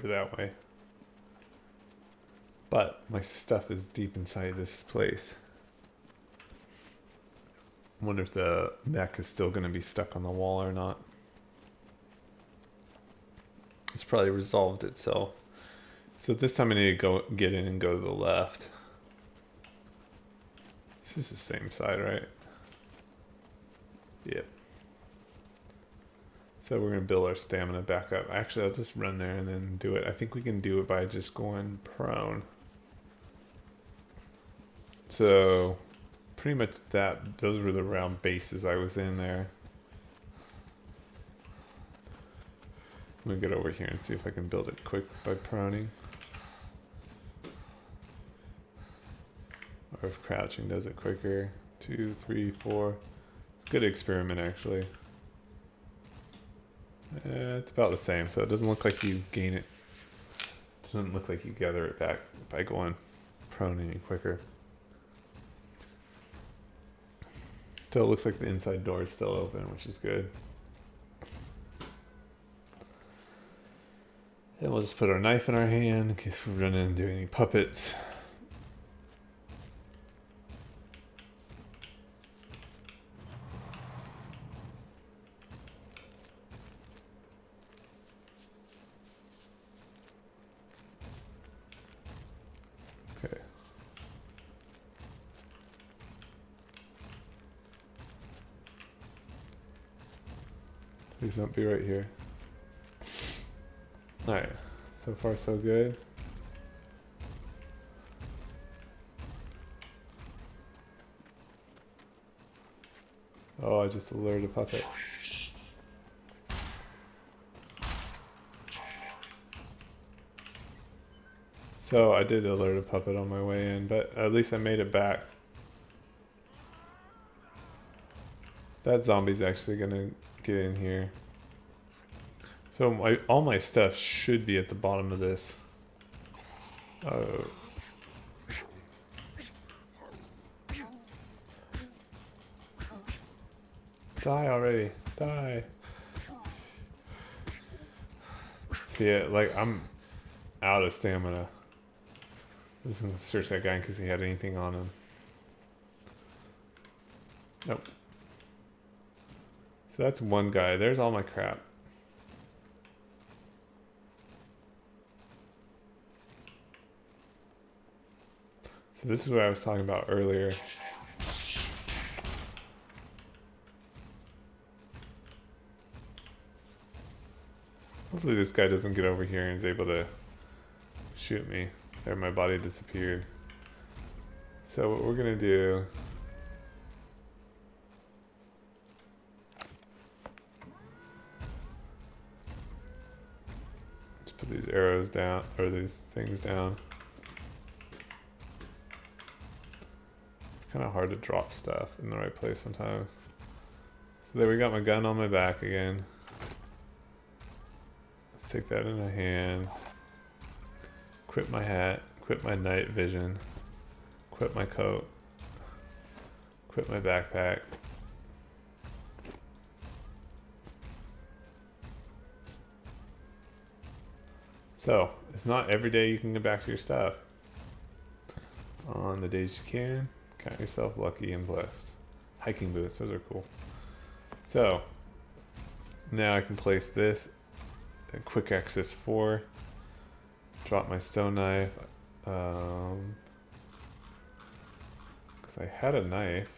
that way. But my stuff is deep inside this place. I wonder if the mech is still going to be stuck on the wall or not. It's probably resolved itself. So this time I need to get in and go to the left. This is the same side, right? Yep. So we're going to build our stamina back up. Actually, I'll just run there and then do it. I think we can do it by just going prone. So pretty much those were the round bases I was in there. I'm going to get over here and see if I can build it quick by proning. Or if crouching does it quicker. 2, 3, 4. It's a good experiment, actually. It's about the same, so it doesn't look like you gain it. It doesn't look like you gather it back by going prone any quicker. So it looks like the inside door is still open, which is good. And we'll just put our knife in our hand in case we run in and do any puppets. Okay. Please don't be right here. Alright, so far so good. Oh, I just alerted a puppet. So I did alert a puppet on my way in, but at least I made it back. That zombie's actually gonna get in here. So all my stuff should be at the bottom of this. Oh. Die already. Die. See it? Like, I'm out of stamina. I'm just gonna search that guy in case he had anything on him. Nope. So that's one guy. There's all my crap. So this is what I was talking about earlier. Hopefully this guy doesn't get over here and is able to shoot me. There, my body disappeared. So what we're gonna do... Let's put these arrows down, or these things down. It's kind of hard to drop stuff in the right place sometimes. So there, we got my gun on my back again. Let's take that in our hands. Equip my hat, equip my night vision, equip my coat, equip my backpack. So, it's not every day you can get back to your stuff. On the days you can, count yourself lucky and blessed. Hiking boots, those are cool. So, now I can place this at quick access 4. Drop my stone knife. Because I had a knife.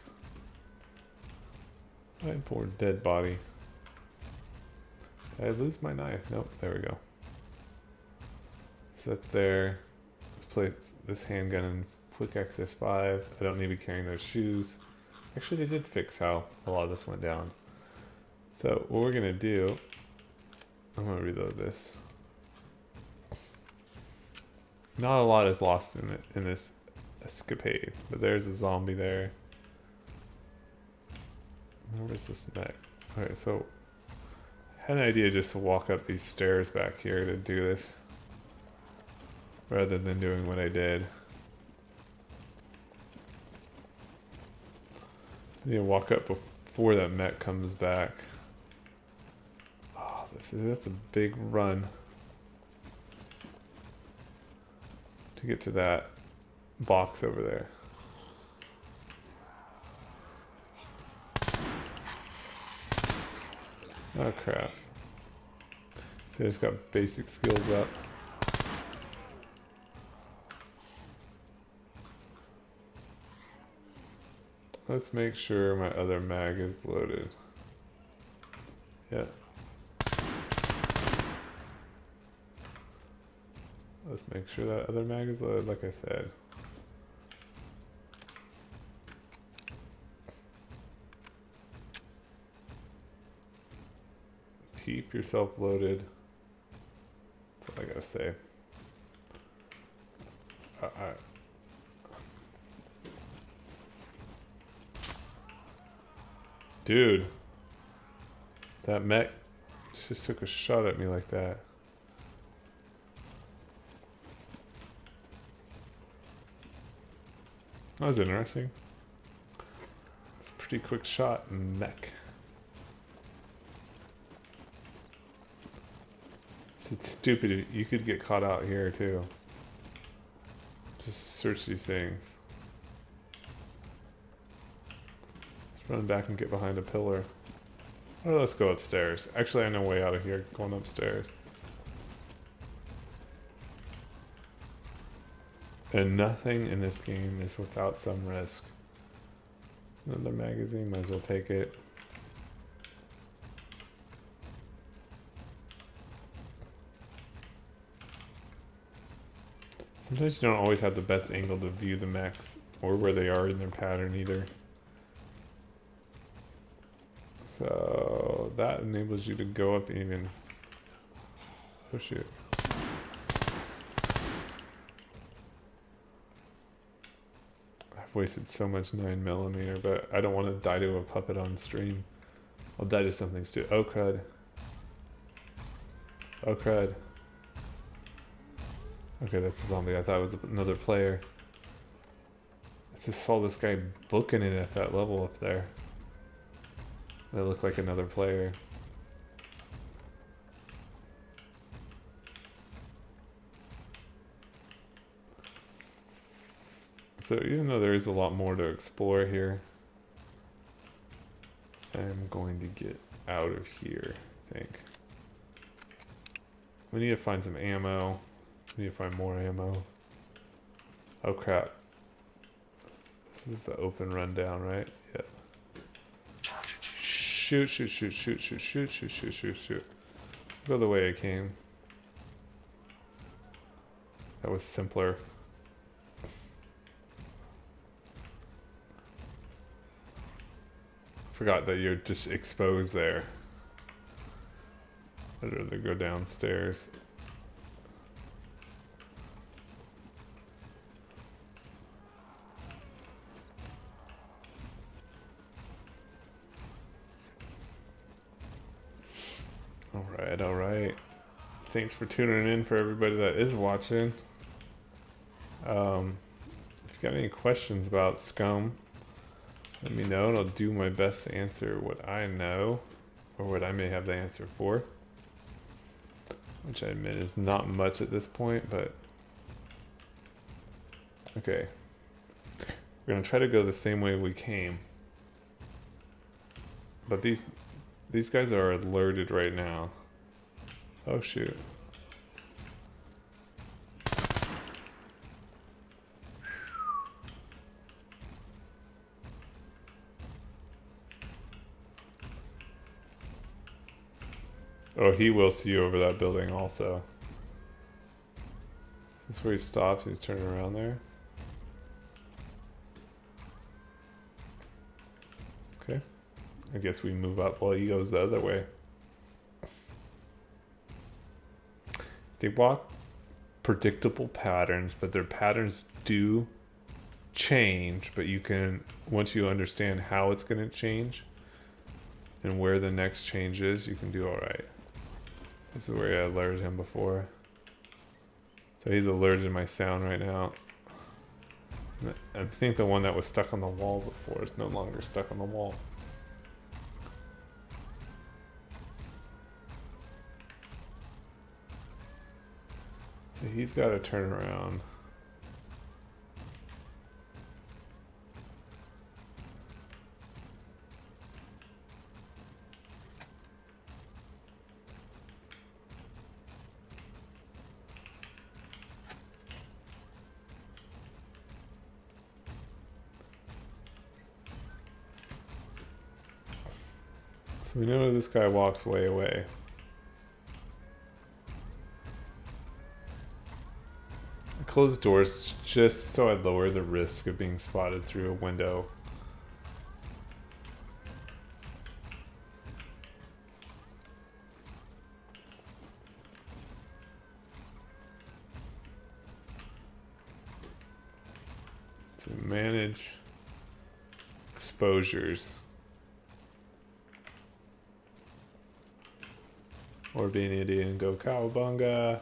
I poor dead body. Did I lose my knife? Nope, there we go. So that's there. Let's place this handgun in quick access 5. I don't need to be carrying those shoes. Actually, they did fix how a lot of this went down. So what we're gonna do, I'm gonna reload this. Not a lot is lost in this escapade, but there's a zombie there. Where's this mech? Alright, so I had an idea just to walk up these stairs back here to do this, rather than doing what I did. I need to walk up before that mech comes back. Oh, that's a big run to get to that box over there. Oh crap. So I just got basic skills up. Let's make sure my other mag is loaded. Yeah. Let's make sure that other mag is loaded, like I said. Keep yourself loaded. That's all I gotta say. Dude, that mech just took a shot at me like that. That was interesting. It's a pretty quick shot, mech. It's stupid. You could get caught out here too. Just search these things. Let's run back and get behind a pillar. Or let's go upstairs. Actually, I know a way out of here going upstairs. And nothing in this game is without some risk. Another magazine, might as well take it. Sometimes you don't always have the best angle to view the mechs or where they are in their pattern either. So that enables you to go up and even push it. I've wasted so much 9mm, but I don't want to die to a puppet on stream. I'll die to something stupid. Oh crud. Oh crud. Okay, that's a zombie. I thought it was another player. I just saw this guy booking it at that level up there. That looked like another player. So even though there is a lot more to explore here, I'm going to get out of here, I think. We need to find some ammo. We need to find more ammo. Oh crap. This is the open rundown, right? Yeah. Shoot, shoot, shoot, shoot, shoot, shoot, shoot, shoot, shoot, shoot. Go the way I came. That was simpler. Forgot that you're just exposed there. I'd rather go downstairs. Alright, alright. Thanks for tuning in for everybody that is watching. If you got any questions about Scum, let me know and I'll do my best to answer what I know or what I may have the answer for. Which I admit is not much at this point, but okay. We're gonna try to go the same way we came. But these guys are alerted right now. Oh shoot. Oh, he will see you over that building also. This is where he stops, he's turning around there. Okay. I guess we move up while he goes the other way. They walk predictable patterns, but their patterns do change, but you can, once you understand how it's going to change and where the next change is, you can do all right. This is where I alerted him before. So he's alerted my sound right now. I think the one that was stuck on the wall before is no longer stuck on the wall. So he's got to turn around. So we know this guy walks way away. I closed doors just so I'd lower the risk of being spotted through a window. To manage exposures. Or be an idiot and go cowabunga.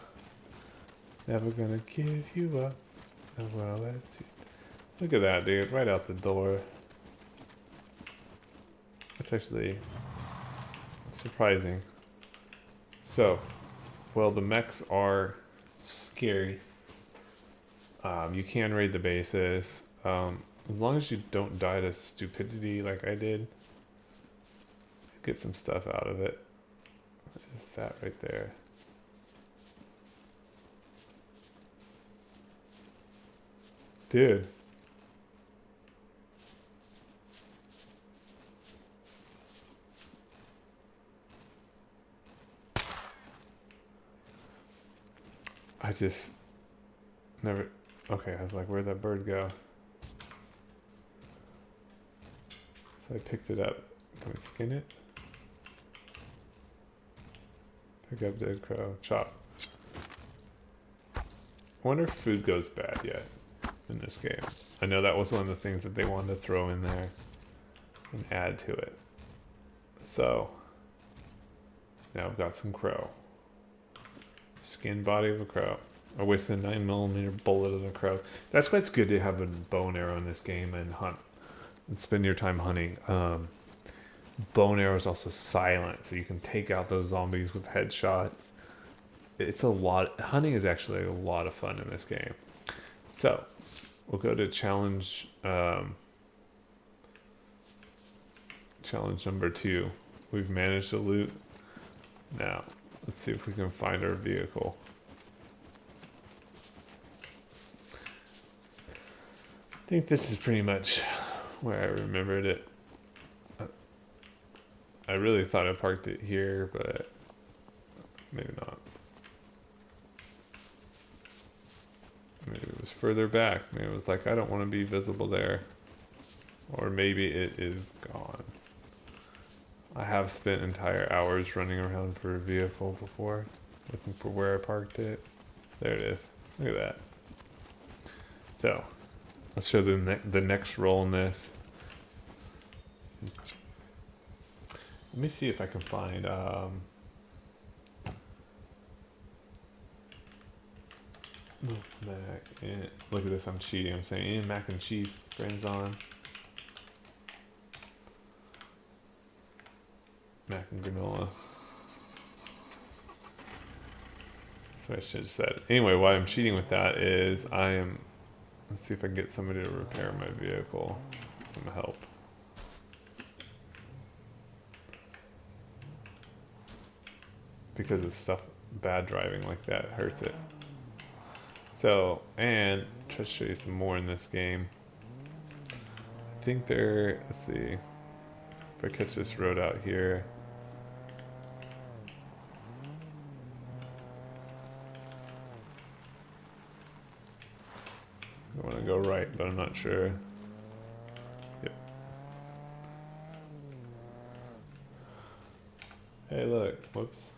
Never gonna give you up. Oh, well, that's it. Look at that, dude. Right out the door. That's actually surprising. So, well, the mechs are scary. You can raid the bases. As long as you don't die to stupidity like I did, get some stuff out of it. What is that right there? Dude. I just never... Okay, I was like, where'd that bird go? So I picked it up. Can we skin it? Pick up dead crow. Chop. I wonder if food goes bad yet in this game. I know that was one of the things that they wanted to throw in there and add to it. So now I've got some crow. Skin body of a crow. I wasted a 9mm bullet of a crow. That's why it's good to have a bow and arrow in this game and hunt and spend your time hunting. Bow and arrow is also silent, so you can take out those zombies with headshots. It's a lot. Hunting is actually a lot of fun in this game. So we'll go to challenge number 2. We've managed to loot. Now let's see if we can find our vehicle. I think this is pretty much where I remembered it. I really thought I parked it here, but Maybe not. Maybe it was further back. Maybe it was like, I don't want to be visible there. Or maybe it is gone. I have spent entire hours running around for a vehicle before, looking for where I parked it. There it is. Look at that. So, let's show the next roll in this. Let me see if I can find mac and look at this, I'm cheating. I'm saying mac and cheese friends on. Mac and granola. So I should have said. Anyway, why I'm cheating with that is let's see if I can get somebody to repair my vehicle. Some help. Because of stuff, bad driving like that hurts it. So, and try to show you some more in this game. I think let's see. If I catch this road out here. I want to go right, but I'm not sure. Yep. Hey, look. Whoops.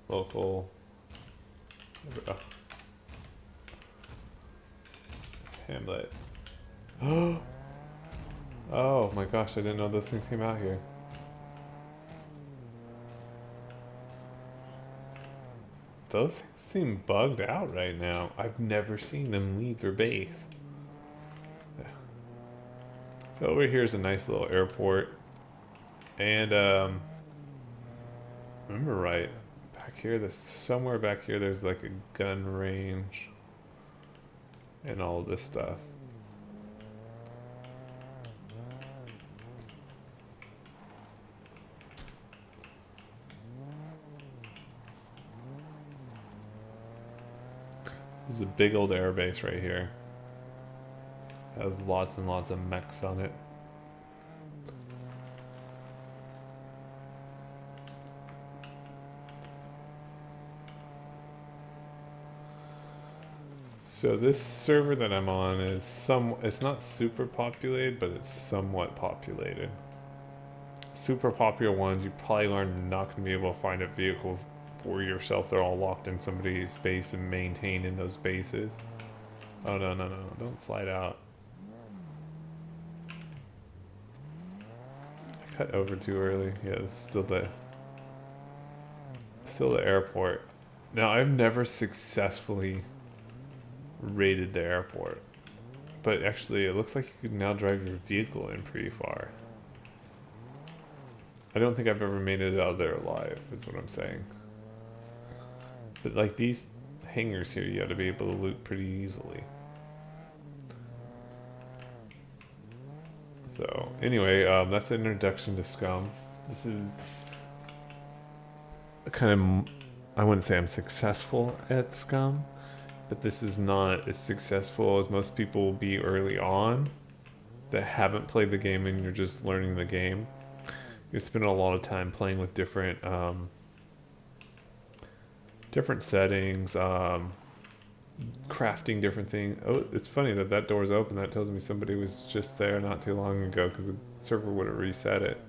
Local. Hamlet. Oh my gosh, I didn't know those things came out here. Those things seem bugged out right now. I've never seen them leave their base. Yeah. So over here is a nice little airport. And remember right, back here, somewhere back here there's like a gun range and all this stuff. This is a big old air base right here. Has lots and lots of mechs on it. So this server that I'm on is it's not super populated, but it's somewhat populated. Super popular ones, you probably are not going to be able to find a vehicle for yourself. They're all locked in somebody's base and maintained in those bases. Oh, no, don't slide out. I cut over too early. Yeah, it's still the airport. Now, I've never successfully raided the airport, but actually it looks like you can now drive your vehicle in pretty far. I don't think I've ever made it out there alive, is what I'm saying. But like these hangars here, you ought to be able to loot pretty easily. So anyway, that's an introduction to Scum. This is kind of, I wouldn't say I'm successful at Scum, but this is not as successful as most people will be early on that haven't played the game and you're just learning the game. You spend a lot of time playing with different settings, crafting different things. Oh, it's funny that door's open. That tells me somebody was just there not too long ago because the server would have reset it.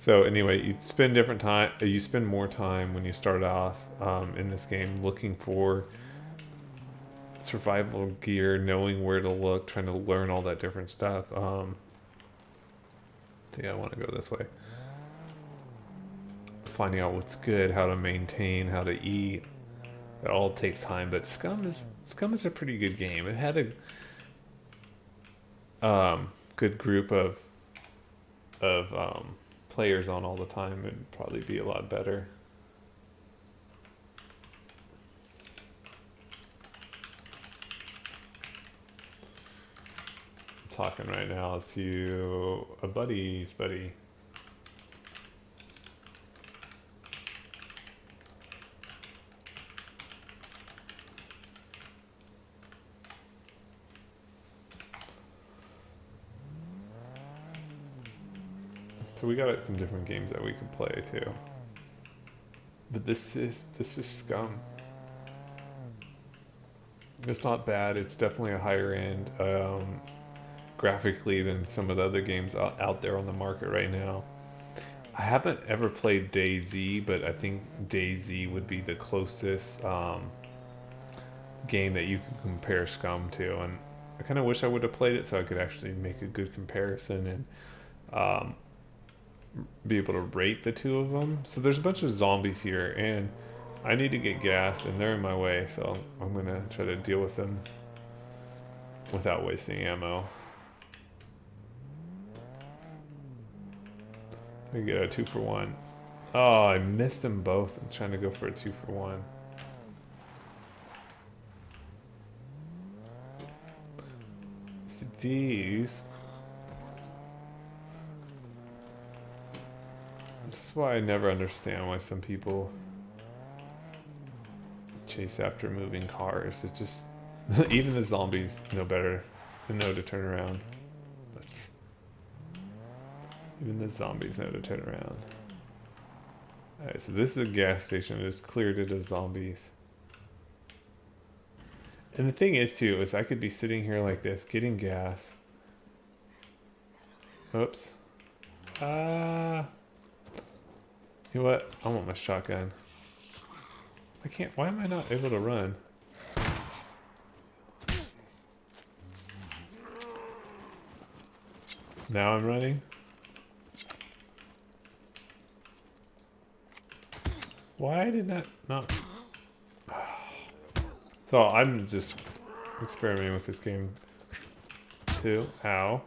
So anyway, you spend more time when you start off in this game looking for survival gear, knowing where to look, trying to learn all that different stuff. I think I want to go this way. Finding out what's good, how to maintain, how to eat. It all takes time, but Scum is a pretty good game. It had a good group of players on all the time. It'd probably be a lot better. Talking right now to a buddy's buddy. So we got some different games that we could play too. But this is Scum. It's not bad. It's definitely a higher end graphically than some of the other games out there on the market right now. I haven't ever played DayZ, but I think DayZ would be the closest game that you could compare Scum to, and I kind of wish I would have played it so I could actually make a good comparison and be able to rate the two of them. So there's a bunch of zombies here, and I need to get gas, and they're in my way, so I'm gonna try to deal with them without wasting ammo. We get a 2-for-1. Oh, I missed them both. I'm trying to go for a 2-for-1. See, these. This is why I never understand why some people chase after moving cars. It just, even the zombies know better and know to turn around. Even the zombies know to turn around. Alright, so this is a gas station. I just cleared it of zombies. And the thing is too, is I could be sitting here like this, getting gas. Oops. You know what? I want my shotgun. I can't, why am I not able to run? Now I'm running? Why did that not? So I'm just experimenting with this game too. Ow.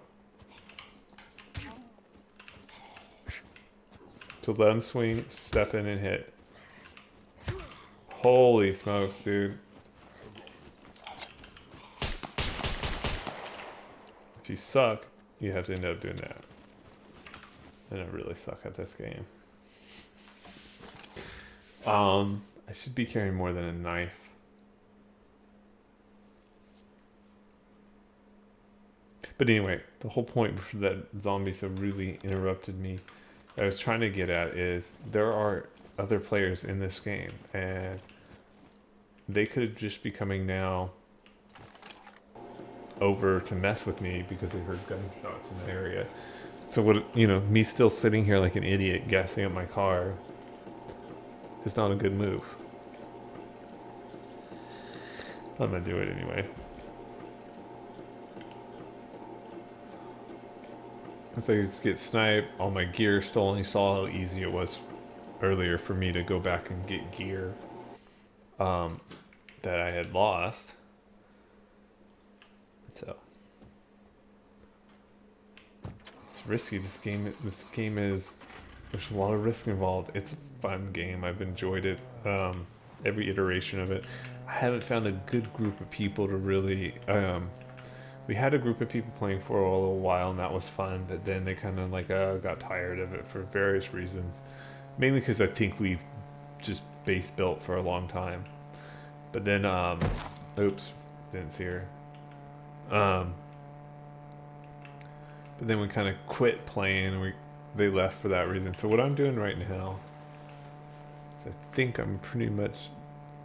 To let him swing, step in and hit. Holy smokes, dude. If you suck, you have to end up doing that. And I really suck at this game. I should be carrying more than a knife. But anyway, the whole point that zombies have really interrupted me, I was trying to get at is there are other players in this game, and they could just be coming now over to mess with me because they heard gunshots in the area. So what, you know, me still sitting here like an idiot gassing up my car is not a good move. I'm gonna do it anyway. If I just get sniped, all my gear stolen. You saw how easy it was earlier for me to go back and get gear that I had lost. So it's risky. This game is, there's a lot of risk involved. It's a fun game. I've enjoyed it, every iteration of it. I haven't found a good group of people to really, we had a group of people playing for a little while, and that was fun, but then they kind of like got tired of it for various reasons. Mainly because I think we just base built for a long time. But then, oops, didn't see her. But then we kind of quit playing, and they left for that reason. So what I'm doing right now is I think I'm pretty much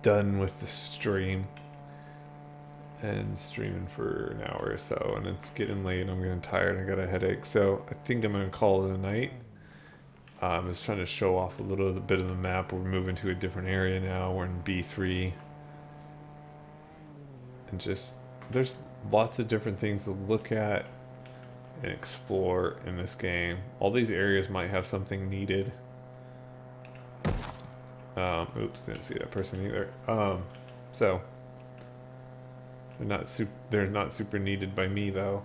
done with the stream. And streaming for an hour or so, and it's getting late and I'm getting tired and I got a headache, so I think I'm gonna call it a night. I was trying to show off a little bit of the map. We're moving to a different area now. We're in B3, and just there's lots of different things to look at and explore in this game. All these areas might have something needed. Oops, didn't see that person either. So they're not super needed by me though.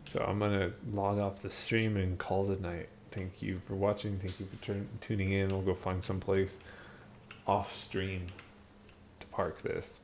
So I'm gonna log off the stream and call it a night. Thank you for watching. Thank you for tuning in. We'll go find some place off stream to park this.